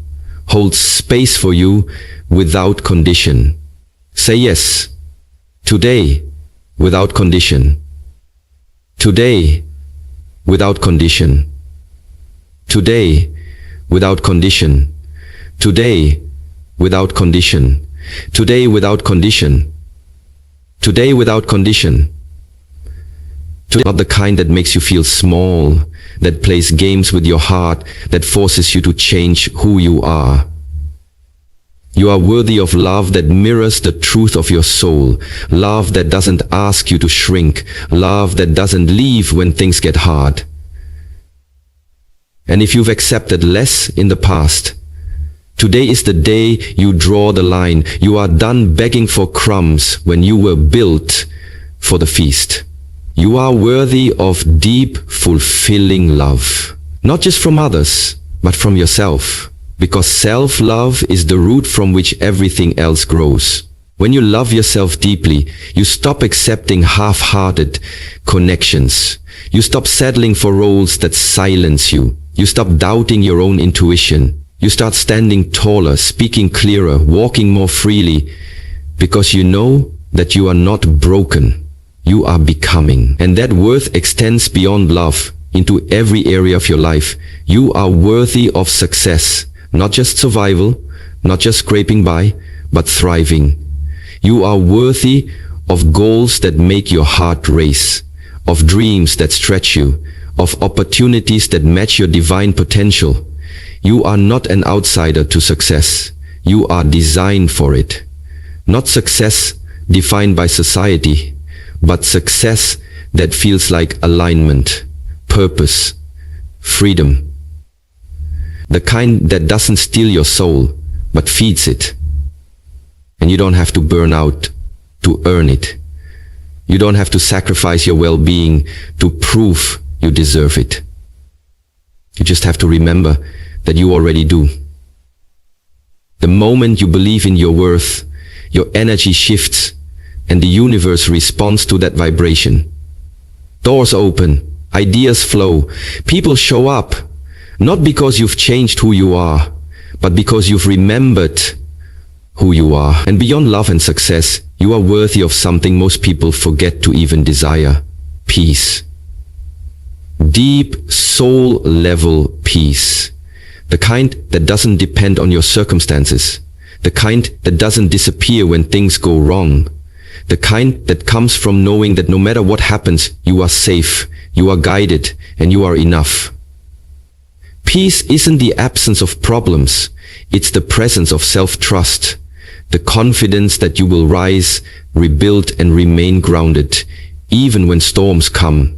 holds space for you without condition. Say yes. Today, without condition. Today, without condition. Today, without condition. Today, without condition. Today, without condition. Today, without condition. Today, not the kind that makes you feel small, that plays games with your heart, that forces you to change who you are. You are worthy of love that mirrors the truth of your soul, love that doesn't ask you to shrink, love that doesn't leave when things get hard. And if you've accepted less in the past, today is the day you draw the line. You are done begging for crumbs when you were built for the feast. You are worthy of deep, fulfilling love. Not just from others, but from yourself. Because self-love is the root from which everything else grows. When you love yourself deeply, you stop accepting half-hearted connections. You stop settling for roles that silence you. You stop doubting your own intuition. You start standing taller, speaking clearer, walking more freely, because you know that you are not broken. You are becoming. And that worth extends beyond love into every area of your life. You are worthy of success. Not just survival, not just scraping by, but thriving. You are worthy of goals that make your heart race, of dreams that stretch you, of opportunities that match your divine potential. You are not an outsider to success. You are designed for it. Not success defined by society, but success that feels like alignment, purpose, freedom. The kind that doesn't steal your soul, but feeds it. And you don't have to burn out to earn it. You don't have to sacrifice your well-being to prove you deserve it. You just have to remember that you already do. The moment you believe in your worth, your energy shifts and the universe responds to that vibration. Doors open, ideas flow, people show up. Not because you've changed who you are, but because you've remembered who you are. And beyond love and success, you are worthy of something most people forget to even desire: peace. Deep, soul-level peace. The kind that doesn't depend on your circumstances. The kind that doesn't disappear when things go wrong. The kind that comes from knowing that no matter what happens, you are safe, you are guided, and you are enough. Peace isn't the absence of problems, it's the presence of self-trust, the confidence that you will rise, rebuild, and remain grounded, even when storms come.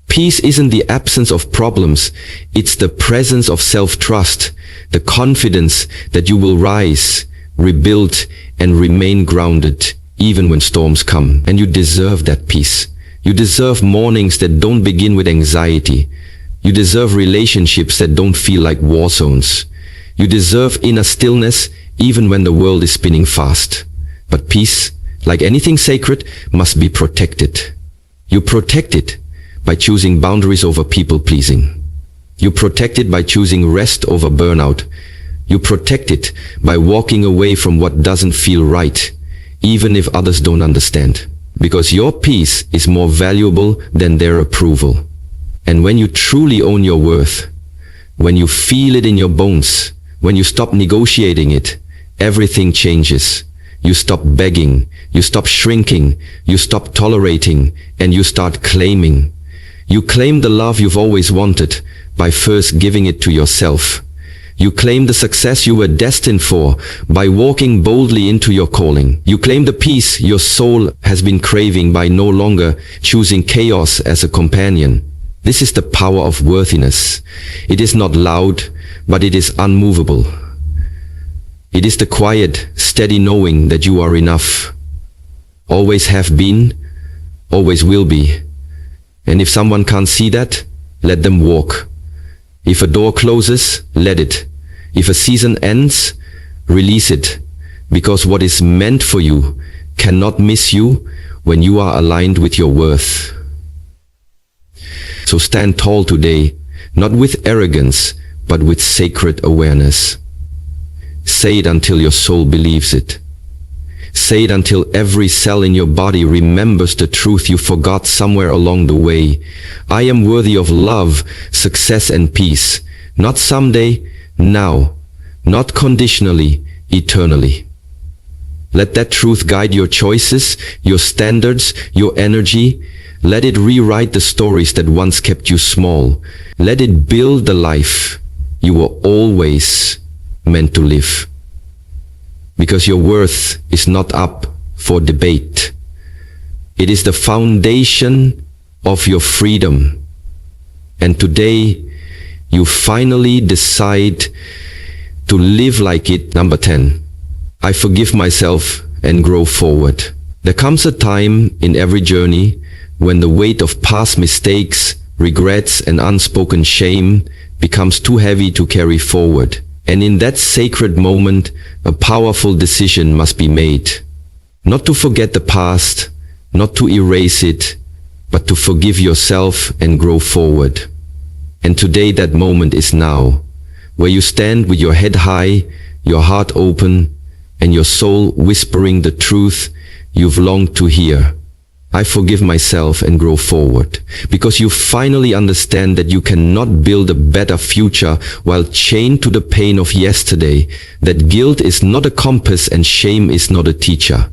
Peace isn't the absence of problems, it's the presence of self-trust, the confidence that you will rise, rebuild, and remain grounded, even when storms come. And you deserve that peace. You deserve mornings that don't begin with anxiety. You deserve relationships that don't feel like war zones. You deserve inner stillness even when the world is spinning fast. But peace, like anything sacred, must be protected. You protect it by choosing boundaries over people-pleasing. You protect it by choosing rest over burnout. You protect it by walking away from what doesn't feel right, even if others don't understand. Because your peace is more valuable than their approval. And when you truly own your worth, when you feel it in your bones, when you stop negotiating it, everything changes. You stop begging, you stop shrinking, you stop tolerating, and you start claiming. You claim the love you've always wanted by first giving it to yourself. You claim the success you were destined for by walking boldly into your calling. You claim the peace your soul has been craving by no longer choosing chaos as a companion. This is the power of worthiness. It is not loud, but it is unmovable. It is the quiet, steady knowing that you are enough. Always have been, always will be. And if someone can't see that, let them walk. If a door closes, let it. If a season ends, release it. Because what is meant for you cannot miss you when you are aligned with your worth. So stand tall today, not with arrogance, but with sacred awareness. Say it until your soul believes it. Say it until every cell in your body remembers the truth you forgot somewhere along the way. I am worthy of love, success, and peace. Not someday, now. Not conditionally, eternally. Let that truth guide your choices, your standards, your energy. Let it rewrite the stories that once kept you small. Let it build the life you were always meant to live. Because your worth is not up for debate. It is the foundation of your freedom. And today, You finally decide to live like it. Number 10. I forgive myself and grow forward. There comes a time in every journey when the weight of past mistakes, regrets, and unspoken shame becomes too heavy to carry forward. And in that sacred moment, a powerful decision must be made. Not to forget the past, not to erase it, but to forgive yourself and grow forward. And today that moment is now, where you stand with your head high, your heart open, and your soul whispering the truth you've longed to hear. I forgive myself and grow forward, because you finally understand that you cannot build a better future while chained to the pain of yesterday, that guilt is not a compass and shame is not a teacher.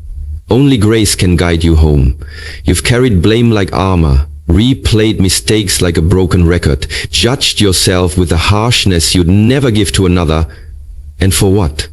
Only grace can guide you home. You've carried blame like armor, replayed mistakes like a broken record, judged yourself with a harshness you'd never give to another. And for what?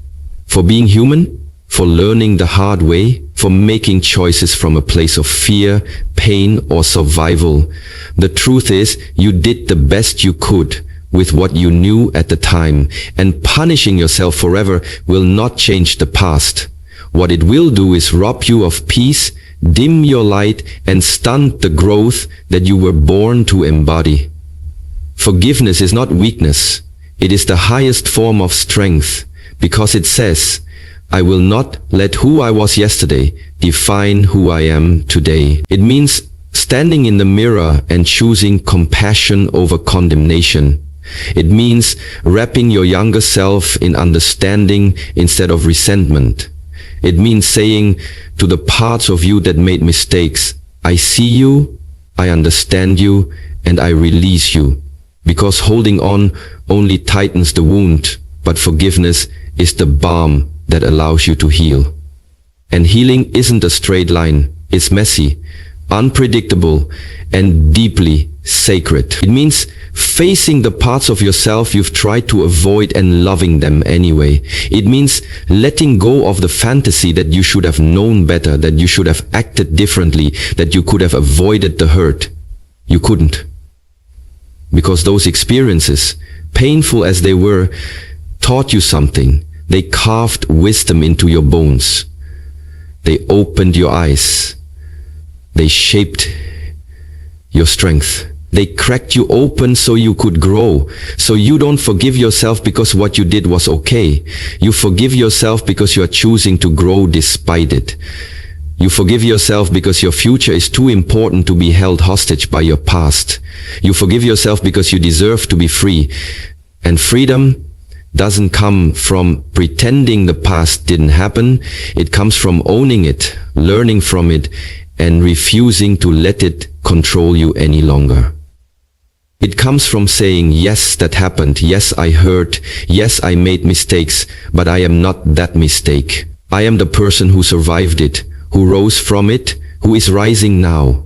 For being human? For learning the hard way? For making choices from a place of fear, pain, or survival? The truth is, you did the best you could with what you knew at the time, and punishing yourself forever will not change the past. What it will do is rob you of peace, dim your light, and stunt the growth that you were born to embody. Forgiveness is not weakness. It is the highest form of strength, because it says, I will not let who I was yesterday define who I am today. It means standing in the mirror and choosing compassion over condemnation. It means wrapping your younger self in understanding instead of resentment. It means saying to the parts of you that made mistakes, I see you, I understand you, and I release you. Because holding on only tightens the wound, but forgiveness is the balm that allows you to heal. And healing isn't a straight line. It's messy, unpredictable, and deeply sacred. It means facing the parts of yourself you've tried to avoid and loving them anyway. It means letting go of the fantasy that you should have known better, that you should have acted differently, that you could have avoided the hurt. You couldn't. Because those experiences, painful as they were, taught you something. They carved wisdom into your bones. They opened your eyes. They shaped your strength. They cracked you open so you could grow. So you don't forgive yourself because what you did was okay. You forgive yourself because you are choosing to grow despite it. You forgive yourself because your future is too important to be held hostage by your past. You forgive yourself because you deserve to be free. And freedom doesn't come from pretending the past didn't happen. It comes from owning it, learning from it, and refusing to let it control you any longer. It comes from saying, yes, that happened. Yes, I hurt. Yes, I made mistakes, but I am not that mistake. I am the person who survived it, who rose from it, who is rising now.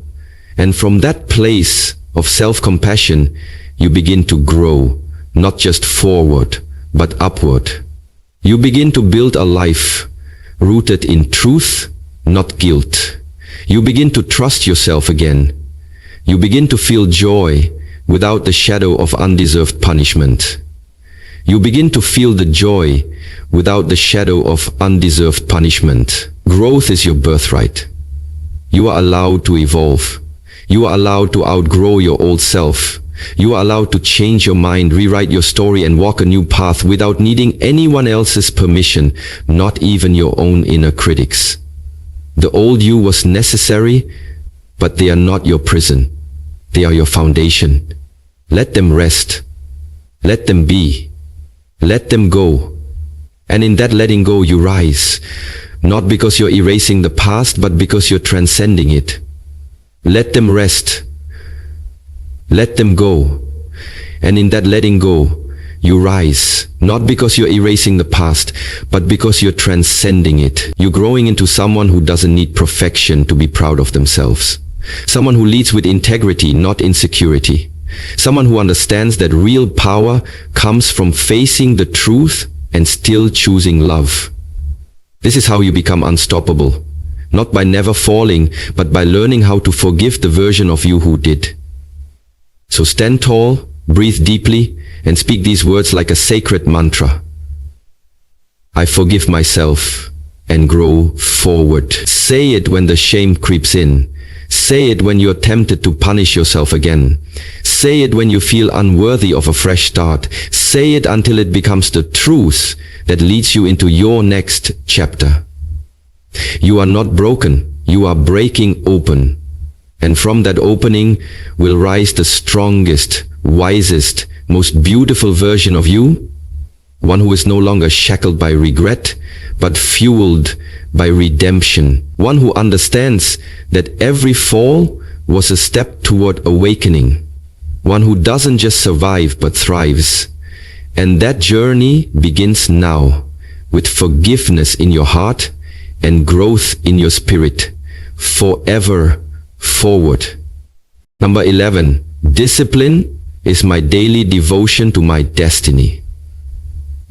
And from that place of self-compassion, you begin to grow, not just forward, but upward. You begin to build a life rooted in truth, not guilt. You begin to trust yourself again. You begin to feel joy without the shadow of undeserved punishment. You begin to feel the joy without the shadow of undeserved punishment. Growth is your birthright. You are allowed to evolve. You are allowed to outgrow your old self. You are allowed to change your mind, rewrite your story, and walk a new path without needing anyone else's permission, not even your own inner critics. The old you was necessary, but they are not your prison. They are your foundation. Let them rest. Let them be. Let them go. And in that letting go, you rise. Not because you're erasing the past, but because you're transcending it. Let them rest. Let them go. And in that letting go, you rise. Not because you're erasing the past, but because you're transcending it. You're growing into someone who doesn't need perfection to be proud of themselves. Someone who leads with integrity, not insecurity. Someone who understands that real power comes from facing the truth and still choosing love. This is how you become unstoppable. Not by never falling, but by learning how to forgive the version of you who did. So stand tall, breathe deeply, and speak these words like a sacred mantra. I forgive myself and grow forward. Say it when the shame creeps in. Say it when you're tempted to punish yourself again. Say it when you feel unworthy of a fresh start. Say it until it becomes the truth that leads you into your next chapter. You are not broken. You are breaking open. And from that opening will rise the strongest, wisest, most beautiful version of you. One who is no longer shackled by regret, but fueled by redemption. One who understands that every fall was a step toward awakening. One who doesn't just survive, but thrives. And that journey begins now, with forgiveness in your heart and growth in your spirit, forever forward. Number 11. Discipline is my daily devotion to my destiny.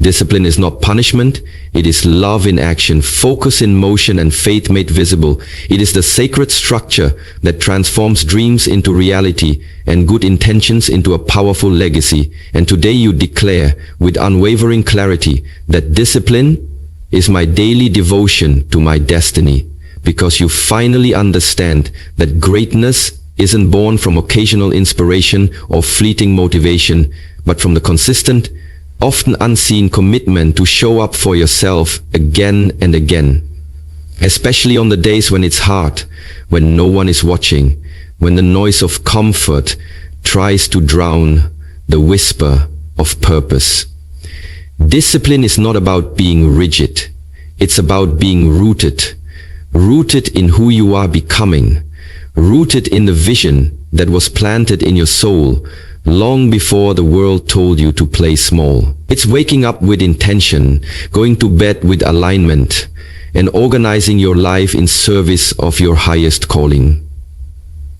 Discipline is not punishment, it is love in action, focus in motion, and faith made visible. It is the sacred structure that transforms dreams into reality and good intentions into a powerful legacy. And today you declare with unwavering clarity that discipline is my daily devotion to my destiny, because you finally understand that greatness isn't born from occasional inspiration or fleeting motivation, but from the consistent, often unseen commitment to show up for yourself again and again. Especially on the days when it's hard, when no one is watching, when the noise of comfort tries to drown the whisper of purpose. Discipline is not about being rigid. It's about being rooted. Rooted in who you are becoming. Rooted in the vision that was planted in your soul long before the world told you to play small. It's waking up with intention, going to bed with alignment, and organizing your life in service of your highest calling.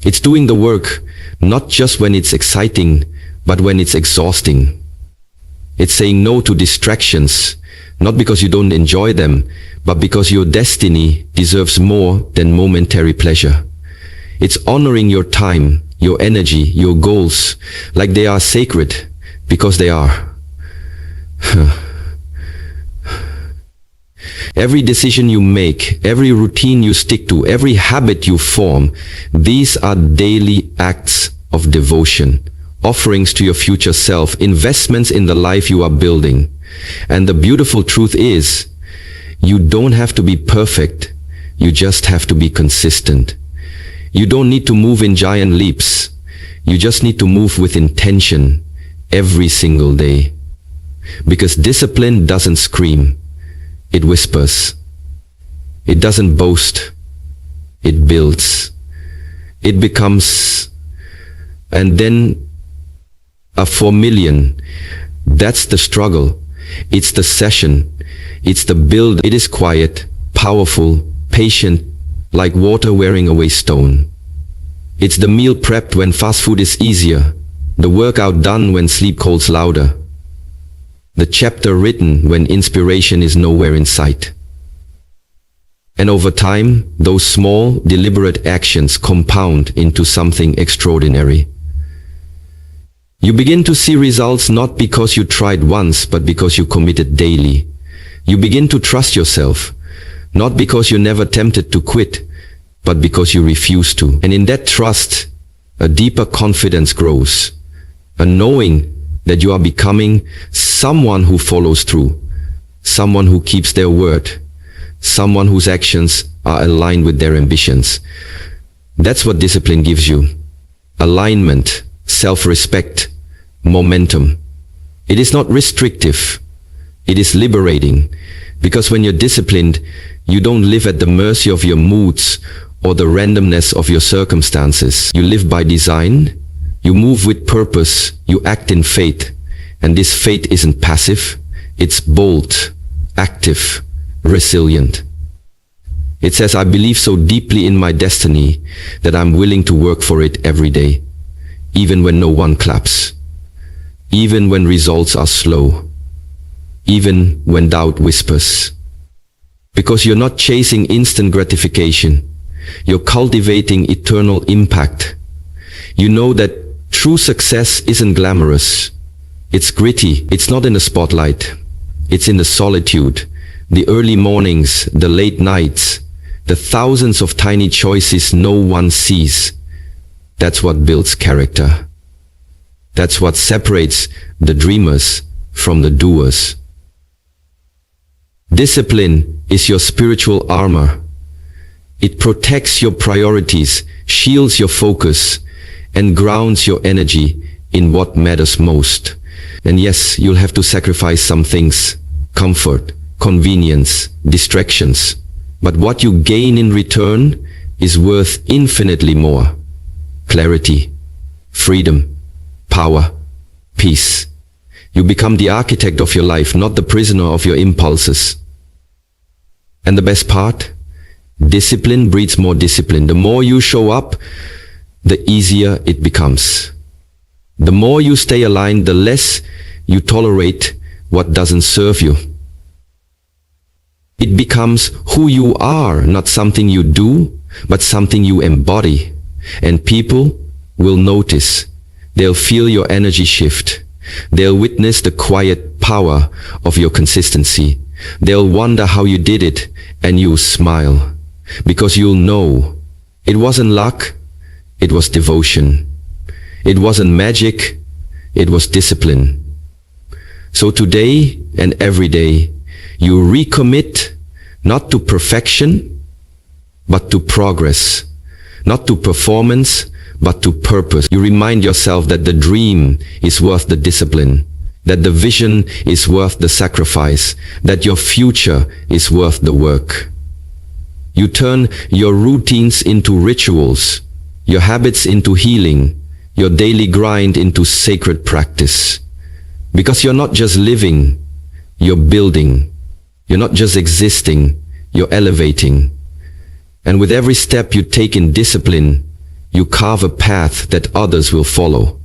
It's doing the work, not just when it's exciting, but when it's exhausting. It's saying no to distractions, not because you don't enjoy them, but because your destiny deserves more than momentary pleasure. It's honoring your time, your energy, your goals, like they are sacred, because they are. Every decision you make, every routine you stick to, every habit you form, these are daily acts of devotion, offerings to your future self, investments in the life you are building. And the beautiful truth is, you don't have to be perfect, you just have to be consistent. You don't need to move in giant leaps. You just need to move with intention every single day. Because discipline doesn't scream. It whispers. It doesn't boast. It builds. It becomes, and then a 4 million. That's the struggle. It's the session. It's the build. It is quiet, powerful, patient, like water wearing away stone. It's the meal prepped when fast food is easier, the workout done when sleep calls louder, the chapter written when inspiration is nowhere in sight. And over time, those small, deliberate actions compound into something extraordinary. You begin to see results not because you tried once, but because you committed daily. You begin to trust yourself, not because you're never tempted to quit, but because you refuse to. And in that trust, a deeper confidence grows, a knowing that you are becoming someone who follows through, someone who keeps their word, someone whose actions are aligned with their ambitions. That's what discipline gives you. Alignment, self-respect, momentum. It is not restrictive. It is liberating. Because when you're disciplined, you don't live at the mercy of your moods or the randomness of your circumstances. You live by design, you move with purpose, you act in faith. And this faith isn't passive, it's bold, active, resilient. It says, I believe so deeply in my destiny that I'm willing to work for it every day, even when no one claps, even when results are slow, even when doubt whispers. Because you're not chasing instant gratification. You're cultivating eternal impact. You know that True success isn't glamorous. It's gritty. It's not in the spotlight. It's in the solitude, the early mornings, the late nights, the thousands of tiny choices no one sees. That's what builds character. That's what separates the dreamers from the doers. Discipline is your spiritual armor. It protects your priorities, shields your focus, and grounds your energy in what matters most. And yes, you'll have to sacrifice some things: comfort, convenience, distractions. But what you gain in return is worth infinitely more. Clarity, freedom, power, peace. You become the architect of your life, not the prisoner of your impulses. And the best part? Discipline breeds more discipline. The more you show up, the easier it becomes. The more you stay aligned, the less you tolerate what doesn't serve you. It becomes who you are, not something you do, but something you embody. And people will notice. They'll feel your energy shift. They'll witness the quiet power of your consistency. They'll wonder how you did it, and you'll smile. Because you'll know it wasn't luck, it was devotion. It wasn't magic, it was discipline. So today and every day, you recommit not to perfection, but to progress. Not to performance, but to purpose. You remind yourself that the dream is worth the discipline, that the vision is worth the sacrifice, that your future is worth the work. You turn your routines into rituals, your habits into healing, your daily grind into sacred practice. Because you're not just living, you're building. You're not just existing, you're elevating. And with every step you take in discipline, you carve a path that others will follow.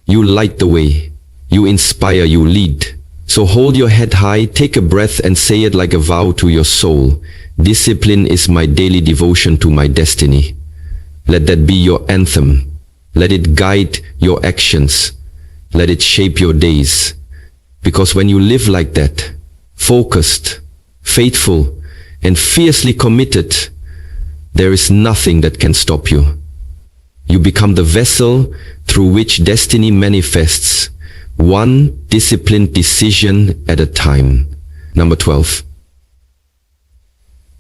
You light the way. You inspire, you lead. So hold your head high, take a breath and say it like a vow to your soul. Discipline is my daily devotion to my destiny. Let that be your anthem. Let it guide your actions. Let it shape your days. Because when you live like that, focused, faithful, and fiercely committed, there is nothing that can stop you. You become the vessel through which destiny manifests, one disciplined decision at a time. Number 12.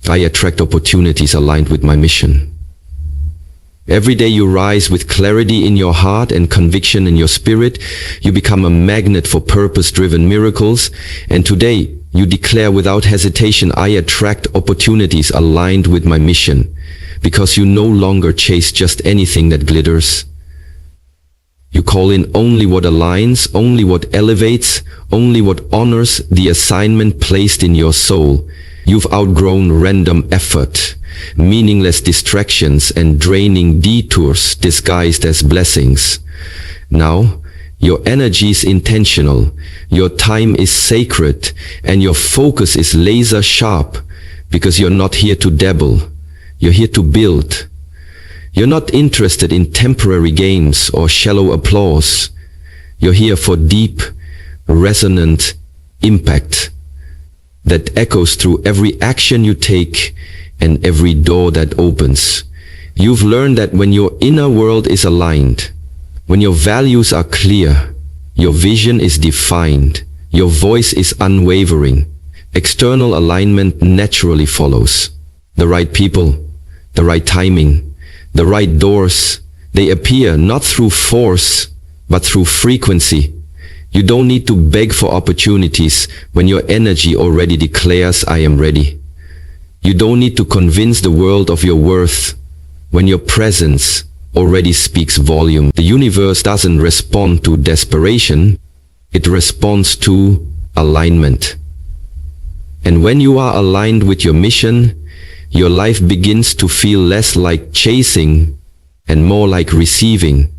I attract opportunities aligned with my mission. Every day you rise with clarity in your heart and conviction in your spirit. You become a magnet for purpose-driven miracles. And today you declare without hesitation, I attract opportunities aligned with my mission. Because you no longer chase just anything that glitters. You call in only what aligns, only what elevates, only what honors the assignment placed in your soul. You've outgrown random effort, meaningless distractions, and draining detours disguised as blessings. Now, your energy is intentional, your time is sacred, and your focus is laser sharp, because you're not here to dabble, you're here to build. You're not interested in temporary gains or shallow applause. You're here for deep, resonant impact that echoes through every action you take and every door that opens. You've learned that when your inner world is aligned, when your values are clear, your vision is defined, your voice is unwavering, external alignment naturally follows. The right people, the right timing, the right doors, they appear not through force, but through frequency. You don't need to beg for opportunities when your energy already declares, I am ready. You don't need to convince the world of your worth when your presence already speaks volume. The universe doesn't respond to desperation, it responds to alignment. And when you are aligned with your mission, your life begins to feel less like chasing and more like receiving.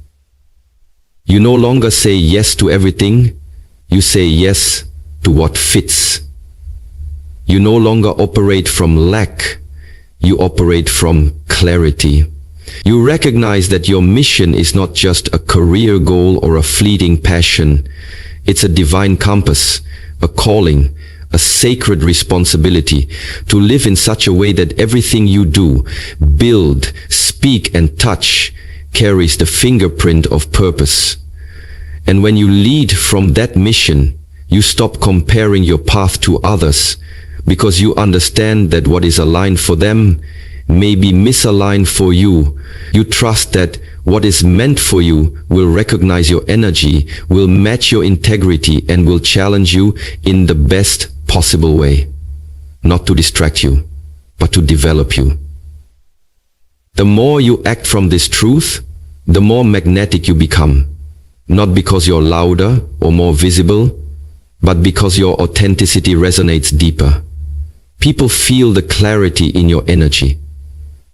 You no longer say yes to everything, you say yes to what fits. You no longer operate from lack, you operate from clarity. You recognize that your mission is not just a career goal or a fleeting passion. It's a divine compass, a calling, a sacred responsibility to live in such a way that everything you do, build, speak, and touch carries the fingerprint of purpose. And when you lead from that mission, you stop comparing your path to others, because you understand that what is aligned for them may be misaligned for you. You trust that what is meant for you will recognize your energy, will match your integrity, and will challenge you in the best possible way. Not to distract you, but to develop you. The more you act from this truth, the more magnetic you become. Not because you're louder or more visible, but because your authenticity resonates deeper. People feel the clarity in your energy.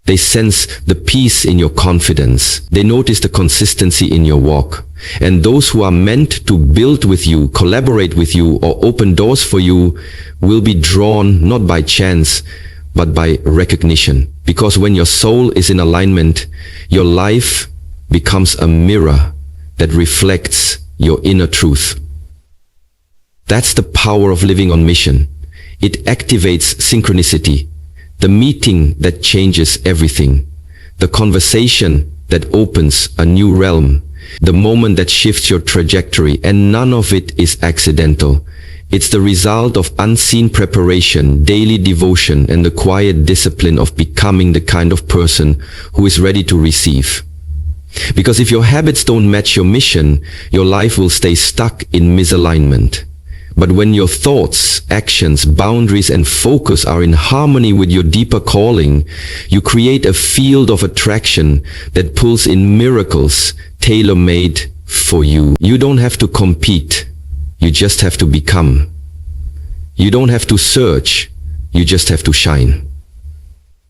They sense the peace in your confidence. They notice the consistency in your walk. And those who are meant to build with you, collaborate with you, or open doors for you will be drawn not by chance, but by recognition. Because when your soul is in alignment, your life becomes a mirror that reflects your inner truth. That's the power of living on mission. It activates synchronicity, the meeting that changes everything, the conversation that opens a new realm, the moment that shifts your trajectory, and none of it is accidental. It's the result of unseen preparation, daily devotion, and the quiet discipline of becoming the kind of person who is ready to receive. Because if your habits don't match your mission, your life will stay stuck in misalignment. But when your thoughts, actions, boundaries, and focus are in harmony with your deeper calling, you create a field of attraction that pulls in miracles tailor-made for you. You don't have to compete. You just have to become. You don't have to search. You just have to shine.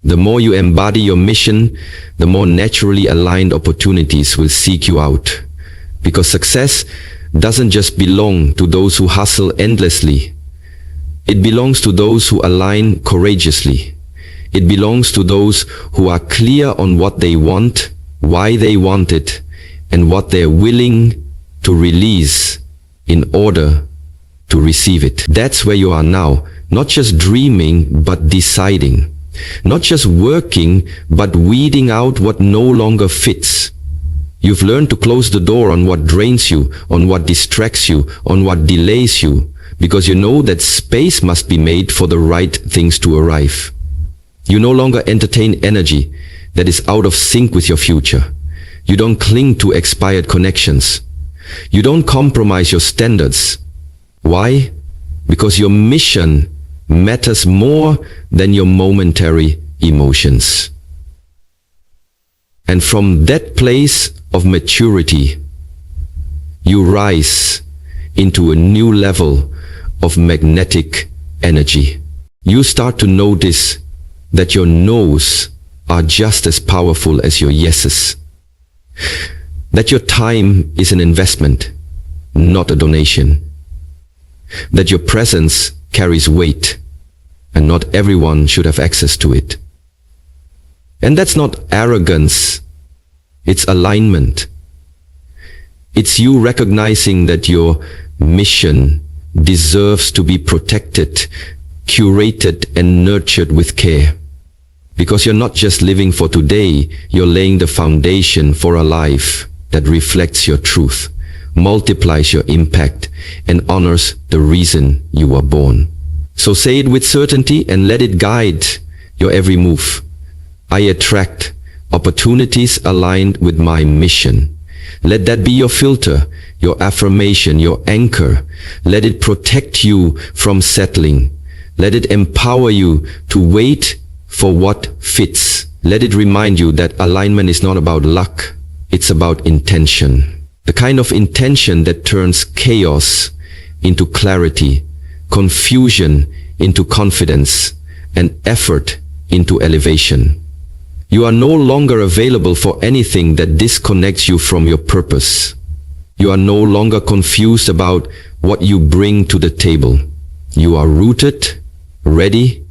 The more you embody your mission, the more naturally aligned opportunities will seek you out. Because success doesn't just belong to those who hustle endlessly. It belongs to those who align courageously. It belongs to those who are clear on what they want, why they want it, and what they're willing to release in order to receive it. That's where you are now, not just dreaming, but deciding. Not just working, but weeding out what no longer fits. You've learned to close the door on what drains you, on what distracts you, on what delays you, because you know that space must be made for the right things to arrive. You no longer entertain energy that is out of sync with your future. You don't cling to expired connections. You don't compromise your standards. Why? Because your mission matters more than your momentary emotions. And from that place of maturity, you rise into a new level of magnetic energy. You start to notice that your no's are just as powerful as your yeses. That your time is an investment, not a donation. That your presence carries weight, and not everyone should have access to it. And that's not arrogance, it's alignment. It's you recognizing that your mission deserves to be protected, curated, and nurtured with care. Because you're not just living for today, you're laying the foundation for a life that reflects your truth, multiplies your impact, and honors the reason you were born. So say it with certainty and let it guide your every move. I attract opportunities aligned with my mission. Let that be your filter, your affirmation, your anchor. Let it protect you from settling. Let it empower you to wait for what fits. Let it remind you that alignment is not about luck, it's about intention. The kind of intention that turns chaos into clarity, confusion into confidence, and effort into elevation. You are no longer available for anything that disconnects you from your purpose. You are no longer confused about what you bring to the table. You are rooted, ready,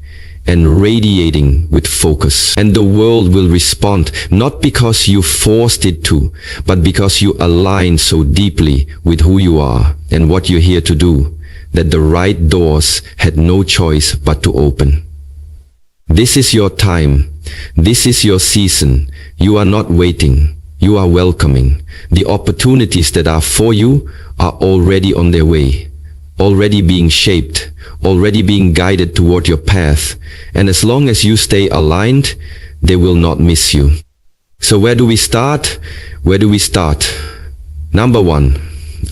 and radiating with focus. And the world will respond, not because you forced it to, but because you align so deeply with who you are and what you're here to do, that the right doors had no choice but to open. This is your time. This is your season. You are not waiting. You are welcoming. The opportunities that are for you are already on their way, already being shaped, already being guided toward your path. And as long as you stay aligned, they will not miss you. So where do we start? Where do we start? Number one,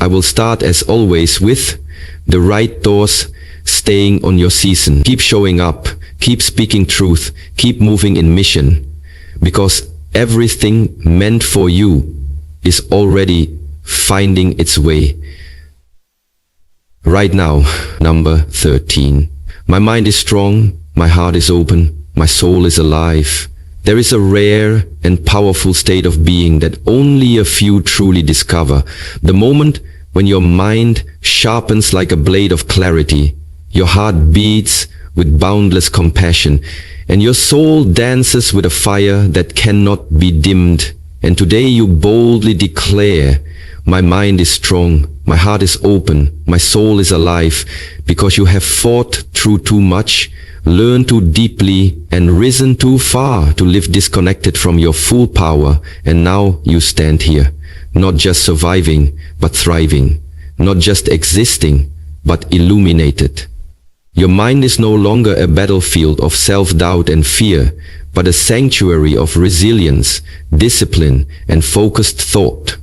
I will start as always with the right doors, staying on your season. Keep showing up, keep speaking truth, keep moving in mission, because everything meant for you is already finding its way. Right now, number 13. My mind is strong, my heart is open, my soul is alive. There is a rare and powerful state of being that only a few truly discover. The moment when your mind sharpens like a blade of clarity, your heart beats with boundless compassion, and your soul dances with a fire that cannot be dimmed. And today you boldly declare, my mind is strong, my heart is open, my soul is alive, because you have fought through too much, learned too deeply, and risen too far to live disconnected from your full power. And now you stand here, not just surviving, but thriving, not just existing, but illuminated. Your mind is no longer a battlefield of self-doubt and fear, but a sanctuary of resilience, discipline, and focused thought.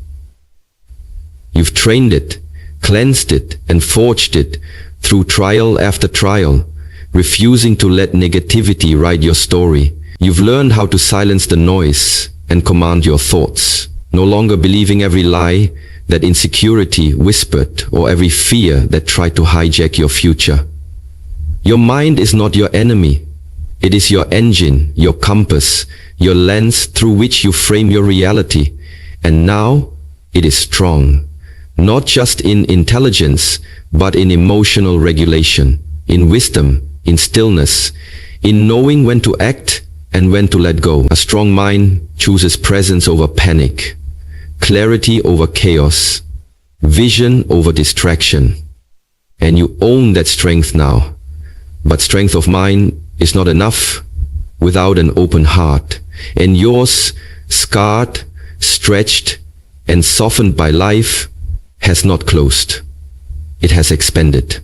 You've trained it, cleansed it, and forged it through trial after trial, refusing to let negativity write your story. You've learned how to silence the noise and command your thoughts, no longer believing every lie that insecurity whispered or every fear that tried to hijack your future. Your mind is not your enemy. It is your engine, your compass, your lens through which you frame your reality. And now it is strong, not just in intelligence, but in emotional regulation, in wisdom, in stillness, in knowing when to act and when to let go. A strong mind chooses presence over panic, clarity over chaos, vision over distraction. And you own that strength now. But strength of mind is not enough without an open heart. And yours, scarred, stretched, and softened by life, has not closed. It has expanded.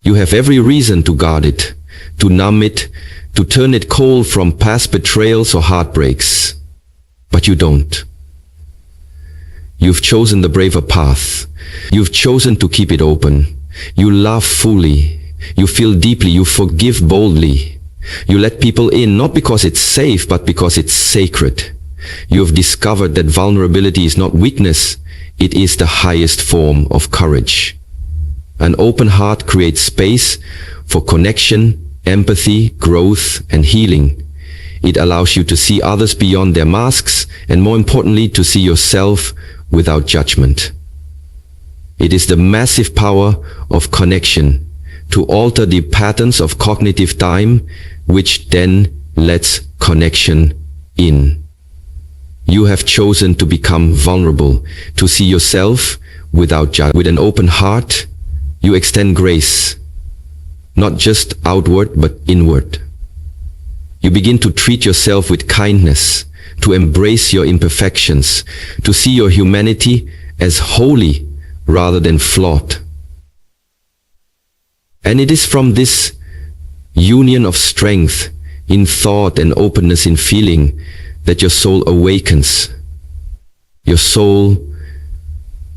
You have every reason to guard it, to numb it, to turn it cold from past betrayals or heartbreaks. But you don't. You've chosen the braver path. You've chosen to keep it open. You love fully. You feel deeply. You forgive boldly. You let people in, not because it's safe, but because it's sacred. You have discovered that vulnerability is not weakness. It is the highest form of courage. An open heart creates space for connection, empathy, growth, and healing. It allows you to see others beyond their masks, and more importantly, to see yourself without judgment. It is the massive power of connection to alter the patterns of cognitive time, which then lets connection in. You have chosen to become vulnerable, to see yourself without judgment. With an open heart, you extend grace, not just outward, but inward. You begin to treat yourself with kindness, to embrace your imperfections, to see your humanity as holy rather than flawed. And it is from this union of strength in thought and openness in feeling that your soul awakens. Your soul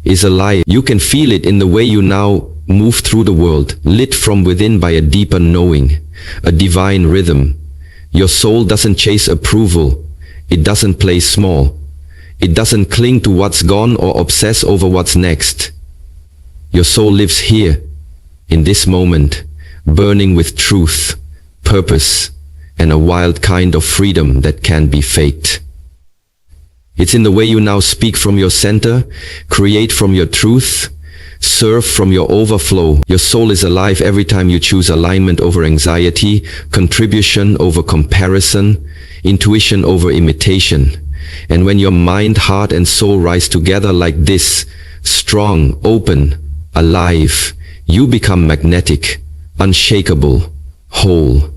is alive. You can feel it in the way you now move through the world, lit from within by a deeper knowing, a divine rhythm. Your soul doesn't chase approval. It doesn't play small. It doesn't cling to what's gone or obsess over what's next. Your soul lives here, in this moment, burning with truth, purpose, and a wild kind of freedom that can't be faked. It's in the way you now speak from your center, create from your truth, Serve from your overflow. Your soul is alive every time you choose alignment over anxiety, contribution over comparison, intuition over imitation. And when your mind, heart, and soul rise together like this, strong, open, alive, you become magnetic, unshakable, whole.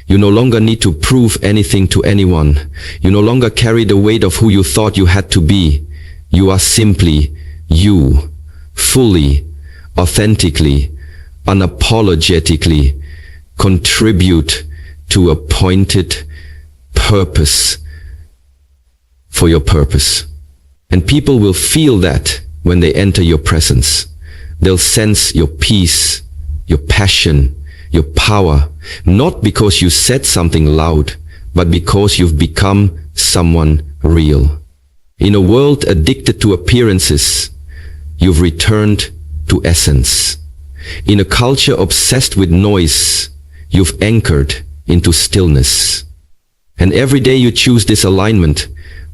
You no longer need to prove anything to anyone. You no longer carry the weight of who you thought you had to be. You are simply you, fully, authentically, unapologetically contribute to a pointed purpose for your purpose. And people will feel that when they enter your presence. They'll sense your peace, your passion, your power, not because you said something loud, but because you've become someone real. In a world addicted to appearances, you've returned to essence. In a culture obsessed with noise, you've anchored into stillness. And every day you choose this alignment,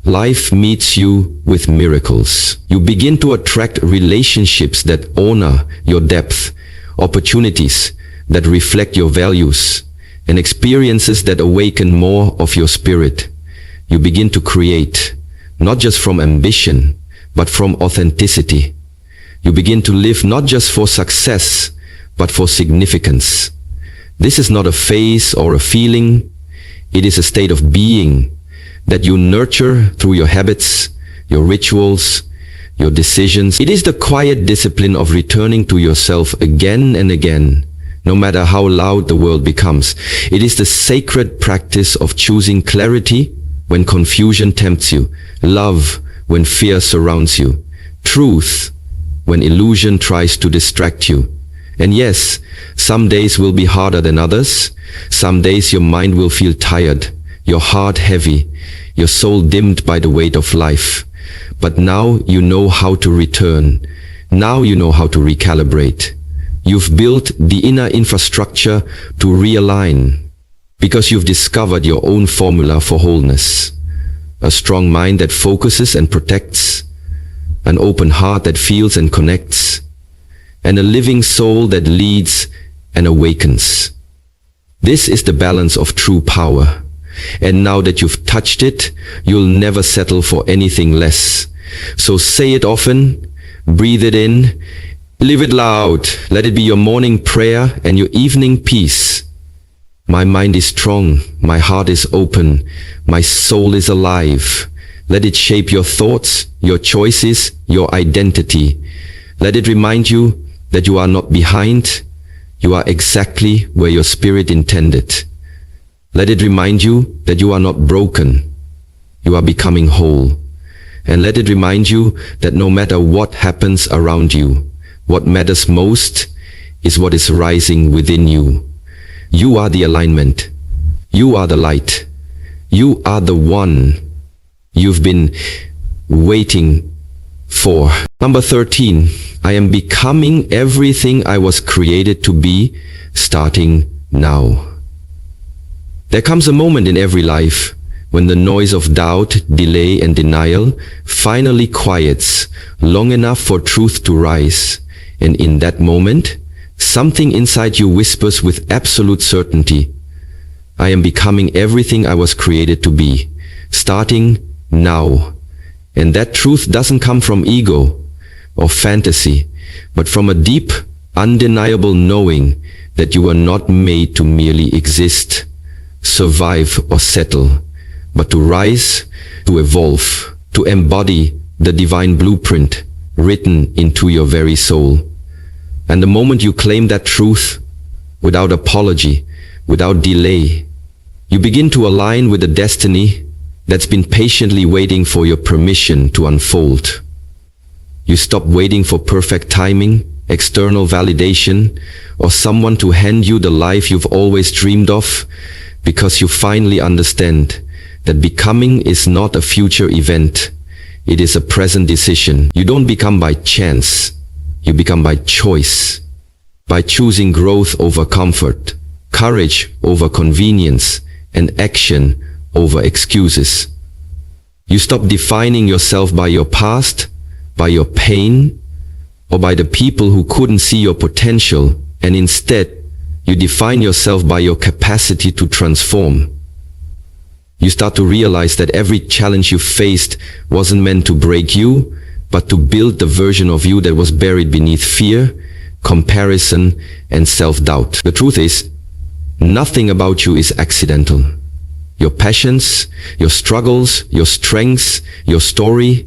life meets you with miracles. You begin to attract relationships that honor your depth, opportunities that reflect your values, and experiences that awaken more of your spirit. You begin to create, not just from ambition, but from authenticity. You begin to live not just for success, but for significance. This is not a phase or a feeling. It is a state of being that you nurture through your habits, your rituals, your decisions. It is the quiet discipline of returning to yourself again and again, no matter how loud the world becomes. It is the sacred practice of choosing clarity when confusion tempts you, love when fear surrounds you, truth when illusion tries to distract you. And yes, some days will be harder than others. Some days your mind will feel tired, your heart heavy, your soul dimmed by the weight of life. But now you know how to return. Now you know how to recalibrate. You've built the inner infrastructure to realign because you've discovered your own formula for wholeness. A strong mind that focuses and protects, an open heart that feels and connects, and a living soul that leads and awakens. This is the balance of true power. And now that you've touched it, you'll never settle for anything less. So say it often, breathe it in, live it loud. Let it be your morning prayer and your evening peace. My mind is strong, my heart is open, my soul is alive. Let it shape your thoughts, your choices, your identity. Let it remind you that you are not behind, you are exactly where your spirit intended. Let it remind you that you are not broken, you are becoming whole. And let it remind you that no matter what happens around you, what matters most is what is rising within you. You are the alignment. You are the light. You are the one you've been waiting for. Number 13, I am becoming everything I was created to be, starting now. There comes a moment in every life when the noise of doubt, delay, and denial finally quiets long enough for truth to rise. And in that moment, something inside you whispers with absolute certainty, I am becoming everything I was created to be, starting now. And that truth doesn't come from ego or fantasy, but from a deep, undeniable knowing that you were not made to merely exist, survive, or settle, but to rise, to evolve, to embody the divine blueprint written into your very soul. And the moment you claim that truth, without apology, without delay, you begin to align with the destiny that's been patiently waiting for your permission to unfold. You stop waiting for perfect timing, external validation, or someone to hand you the life you've always dreamed of, because you finally understand that becoming is not a future event. It is a present decision. You don't become by chance. You become by choice. By choosing growth over comfort, courage over convenience, and action over excuses. You stop defining yourself by your past, by your pain, or by the people who couldn't see your potential, and instead, you define yourself by your capacity to transform. You start to realize that every challenge you faced wasn't meant to break you, but to build the version of you that was buried beneath fear, comparison, and self-doubt. The truth is, nothing about you is accidental. Your passions, your struggles, your strengths, your story,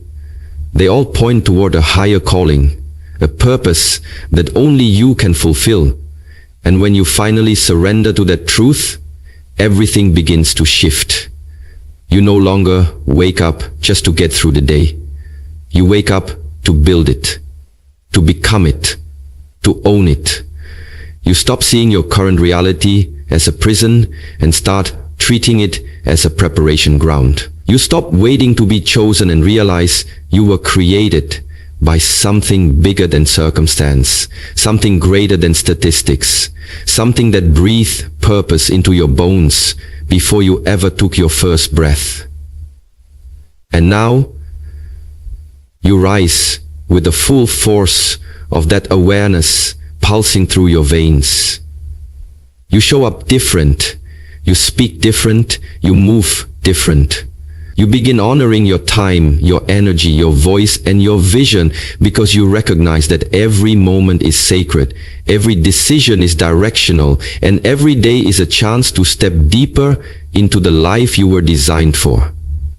they all point toward a higher calling, a purpose that only you can fulfill. And when you finally surrender to that truth, everything begins to shift. You no longer wake up just to get through the day. You wake up to build it, to become it, to own it. You stop seeing your current reality as a prison and start treating it as a preparation ground. You stop waiting to be chosen and realize you were created by something bigger than circumstance, something greater than statistics, something that breathed purpose into your bones before you ever took your first breath. And now, you rise with the full force of that awareness pulsing through your veins. You show up different, you speak different, you move different. You begin honoring your time, your energy, your voice, and your vision because you recognize that every moment is sacred, every decision is directional, and every day is a chance to step deeper into the life you were designed for.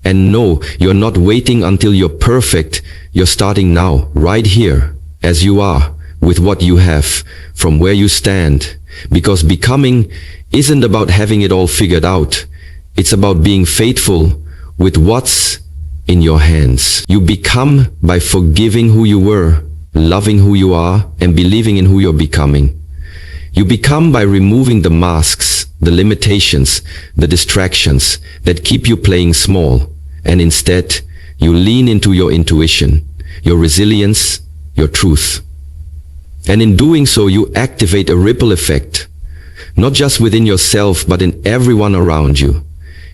And no, you're not waiting until you're perfect. You're starting now, right here, as you are, with what you have, from where you stand. Because becoming isn't about having it all figured out. It's about being faithful with what's in your hands. You become by forgiving who you were, loving who you are, and believing in who you're becoming. You become by removing the masks, the limitations, the distractions that keep you playing small, and instead, you lean into your intuition, your resilience, your truth. And in doing so, you activate a ripple effect, not just within yourself, but in everyone around you.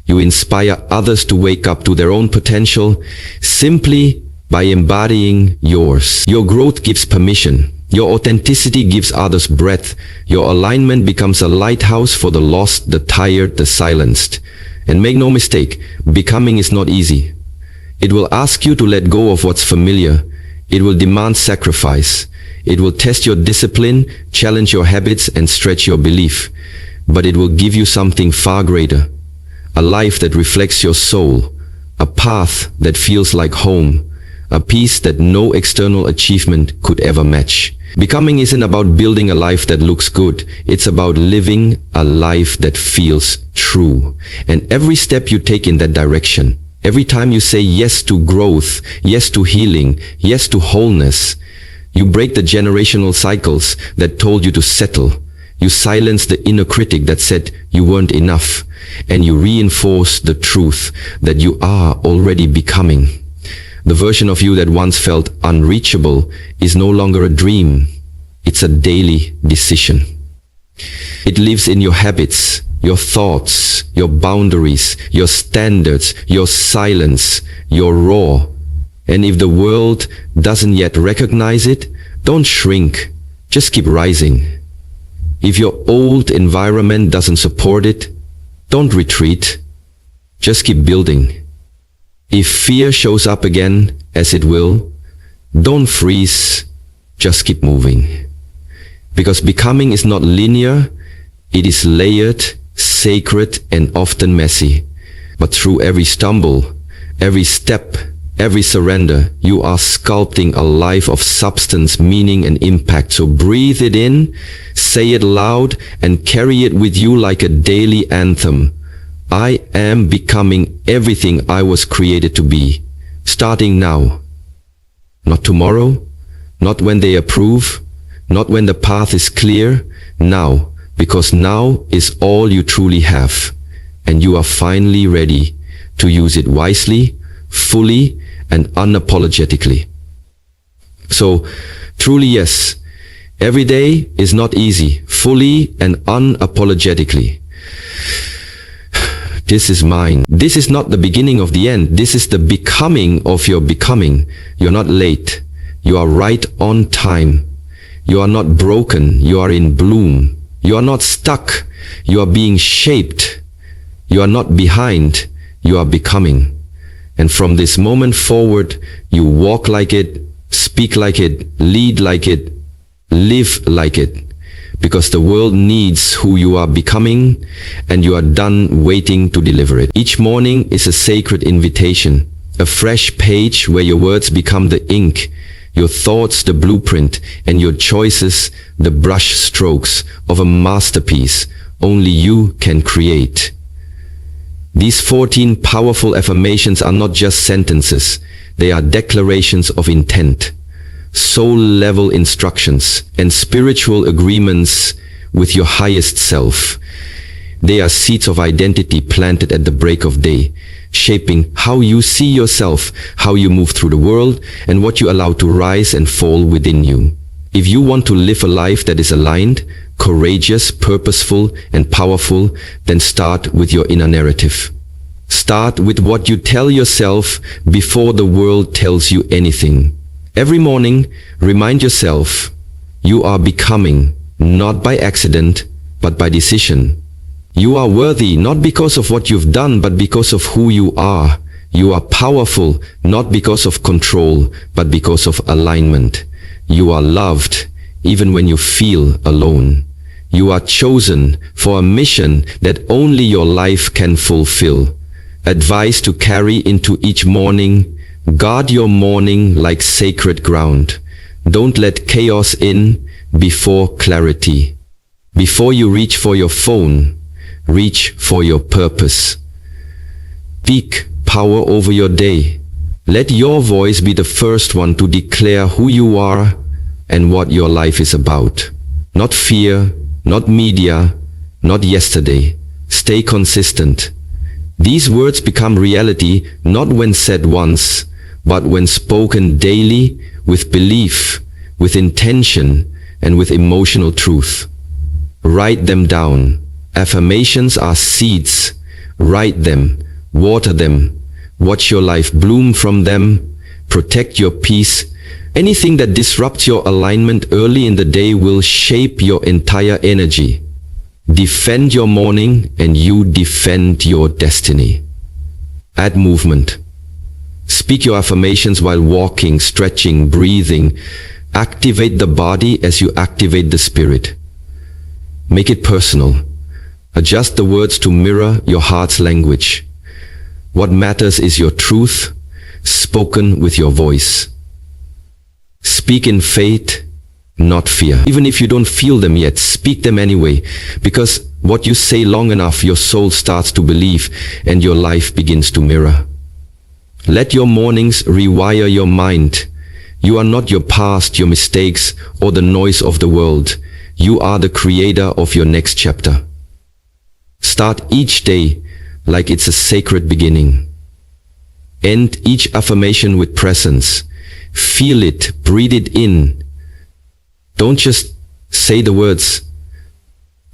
You inspire others to wake up to their own potential simply by embodying yours. Your growth gives permission. Your authenticity gives others breath. Your alignment becomes a lighthouse for the lost, the tired, the silenced. And make no mistake, becoming is not easy. It will ask you to let go of what's familiar. It will demand sacrifice. It will test your discipline, challenge your habits, and stretch your belief. But it will give you something far greater. A life that reflects your soul, a path that feels like home, a peace that no external achievement could ever match. Becoming isn't about building a life that looks good, it's about living a life that feels true. And every step you take in that direction, every time you say yes to growth, yes to healing, yes to wholeness, you break the generational cycles that told you to settle. You silence the inner critic that said you weren't enough, and you reinforce the truth that you are already becoming. The version of you that once felt unreachable is no longer a dream. It's a daily decision. It lives in your habits, your thoughts, your boundaries, your standards, your silence, your raw. And if the world doesn't yet recognize it, don't shrink. Just keep rising. If your old environment doesn't support it, don't retreat. Just keep building. If fear shows up again, as it will, don't freeze. Just keep moving. Because becoming is not linear, it is layered, sacred, and often messy. But through every stumble, every step, every surrender, you are sculpting a life of substance, meaning, and impact. So breathe it in, say it loud, and carry it with you like a daily anthem. I am becoming everything I was created to be, starting now. Not tomorrow, not when they approve, not when the path is clear, now, because now is all you truly have, and you are finally ready to use it wisely, fully, and unapologetically. So, truly yes, every day is not easy, fully and unapologetically. This is mine. This is not the beginning of the end. This is the becoming of your becoming. You're not late. You are right on time. You are not broken. You are in bloom. You are not stuck. You are being shaped. You are not behind. You are becoming. And from this moment forward, you walk like it, speak like it, lead like it, live like it. Because the world needs who you are becoming, and you are done waiting to deliver it. Each morning is a sacred invitation, a fresh page where your words become the ink, your thoughts the blueprint, and your choices the brush strokes of a masterpiece only you can create. These 14 powerful affirmations are not just sentences, they are declarations of intent, soul-level instructions, and spiritual agreements with your highest self. They are seeds of identity planted at the break of day, shaping how you see yourself, how you move through the world, and what you allow to rise and fall within you. If you want to live a life that is aligned, courageous, purposeful, and powerful, then start with your inner narrative. Start with what you tell yourself before the world tells you anything. Every morning, remind yourself, you are becoming, not by accident, but by decision. You are worthy, not because of what you've done, but because of who you are. You are powerful, not because of control, but because of alignment. You are loved, even when you feel alone. You are chosen for a mission that only your life can fulfill. Advice to carry into each morning: guard your morning like sacred ground. Don't let chaos in before clarity. Before you reach for your phone, reach for your purpose. Speak power over your day. Let your voice be the first one to declare who you are and what your life is about. Not fear, not media, not yesterday. Stay consistent. These words become reality not when said once, but when spoken daily, with belief, with intention, and with emotional truth. Write them down. Affirmations are seeds. Write them, water them, watch your life bloom from them, protect your peace. Anything that disrupts your alignment early in the day will shape your entire energy. Defend your morning and you defend your destiny. Add movement. Speak your affirmations while walking, stretching, breathing. Activate the body as you activate the spirit. Make it personal. Adjust the words to mirror your heart's language. What matters is your truth, spoken with your voice. Speak in faith, not fear. Even if you don't feel them yet, speak them anyway, because what you say long enough, your soul starts to believe and your life begins to mirror. Let your mornings rewire your mind. You are not your past, your mistakes, or the noise of the world. You are the creator of your next chapter. Start each day like it's a sacred beginning. End each affirmation with presence. Feel it, breathe it in. Don't just say the words,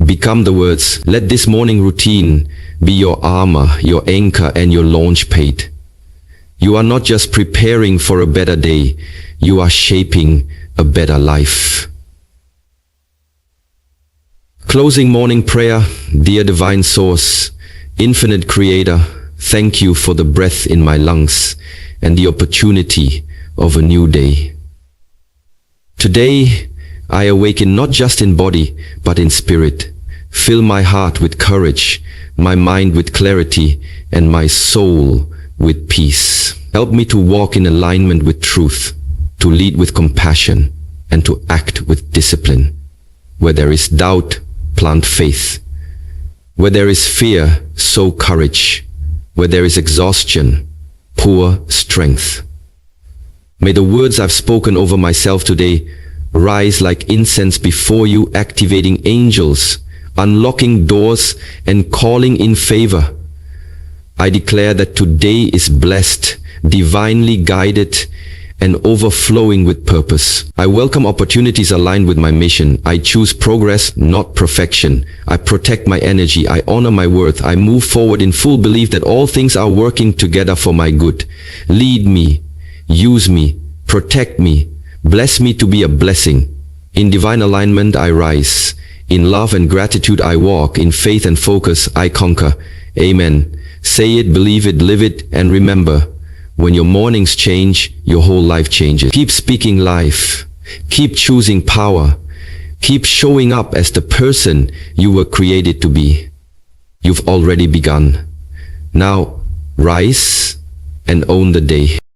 become the words. Let this morning routine be your armor, your anchor, and your launch pad. You are not just preparing for a better day, you are shaping a better life. Closing morning prayer. Dear Divine Source, Infinite Creator, thank you for the breath in my lungs and the opportunity of a new day. Today, I awaken not just in body, but in spirit. Fill my heart with courage, my mind with clarity, and my soul with peace. Help me to walk in alignment with truth, to lead with compassion, and to act with discipline. Where there is doubt, plant faith. Where there is fear, sow courage. Where there is exhaustion, pour strength. May the words I've spoken over myself today rise like incense before you, activating angels, unlocking doors, and calling in favor. I declare that today is blessed, divinely guided, and overflowing with purpose. I welcome opportunities aligned with my mission. I choose progress, not perfection. I protect my energy. I honor my worth. I move forward in full belief that all things are working together for my good. Lead me, use me, protect me, Bless me to be a blessing. In divine alignment I rise. In love and gratitude I walk. In faith and focus I conquer. Amen. Say it, believe it, live it, and remember, when your mornings change, your whole life changes. Keep speaking life. Keep choosing power. Keep showing up as the person you were created to be. You've already begun. Now, rise and own the day.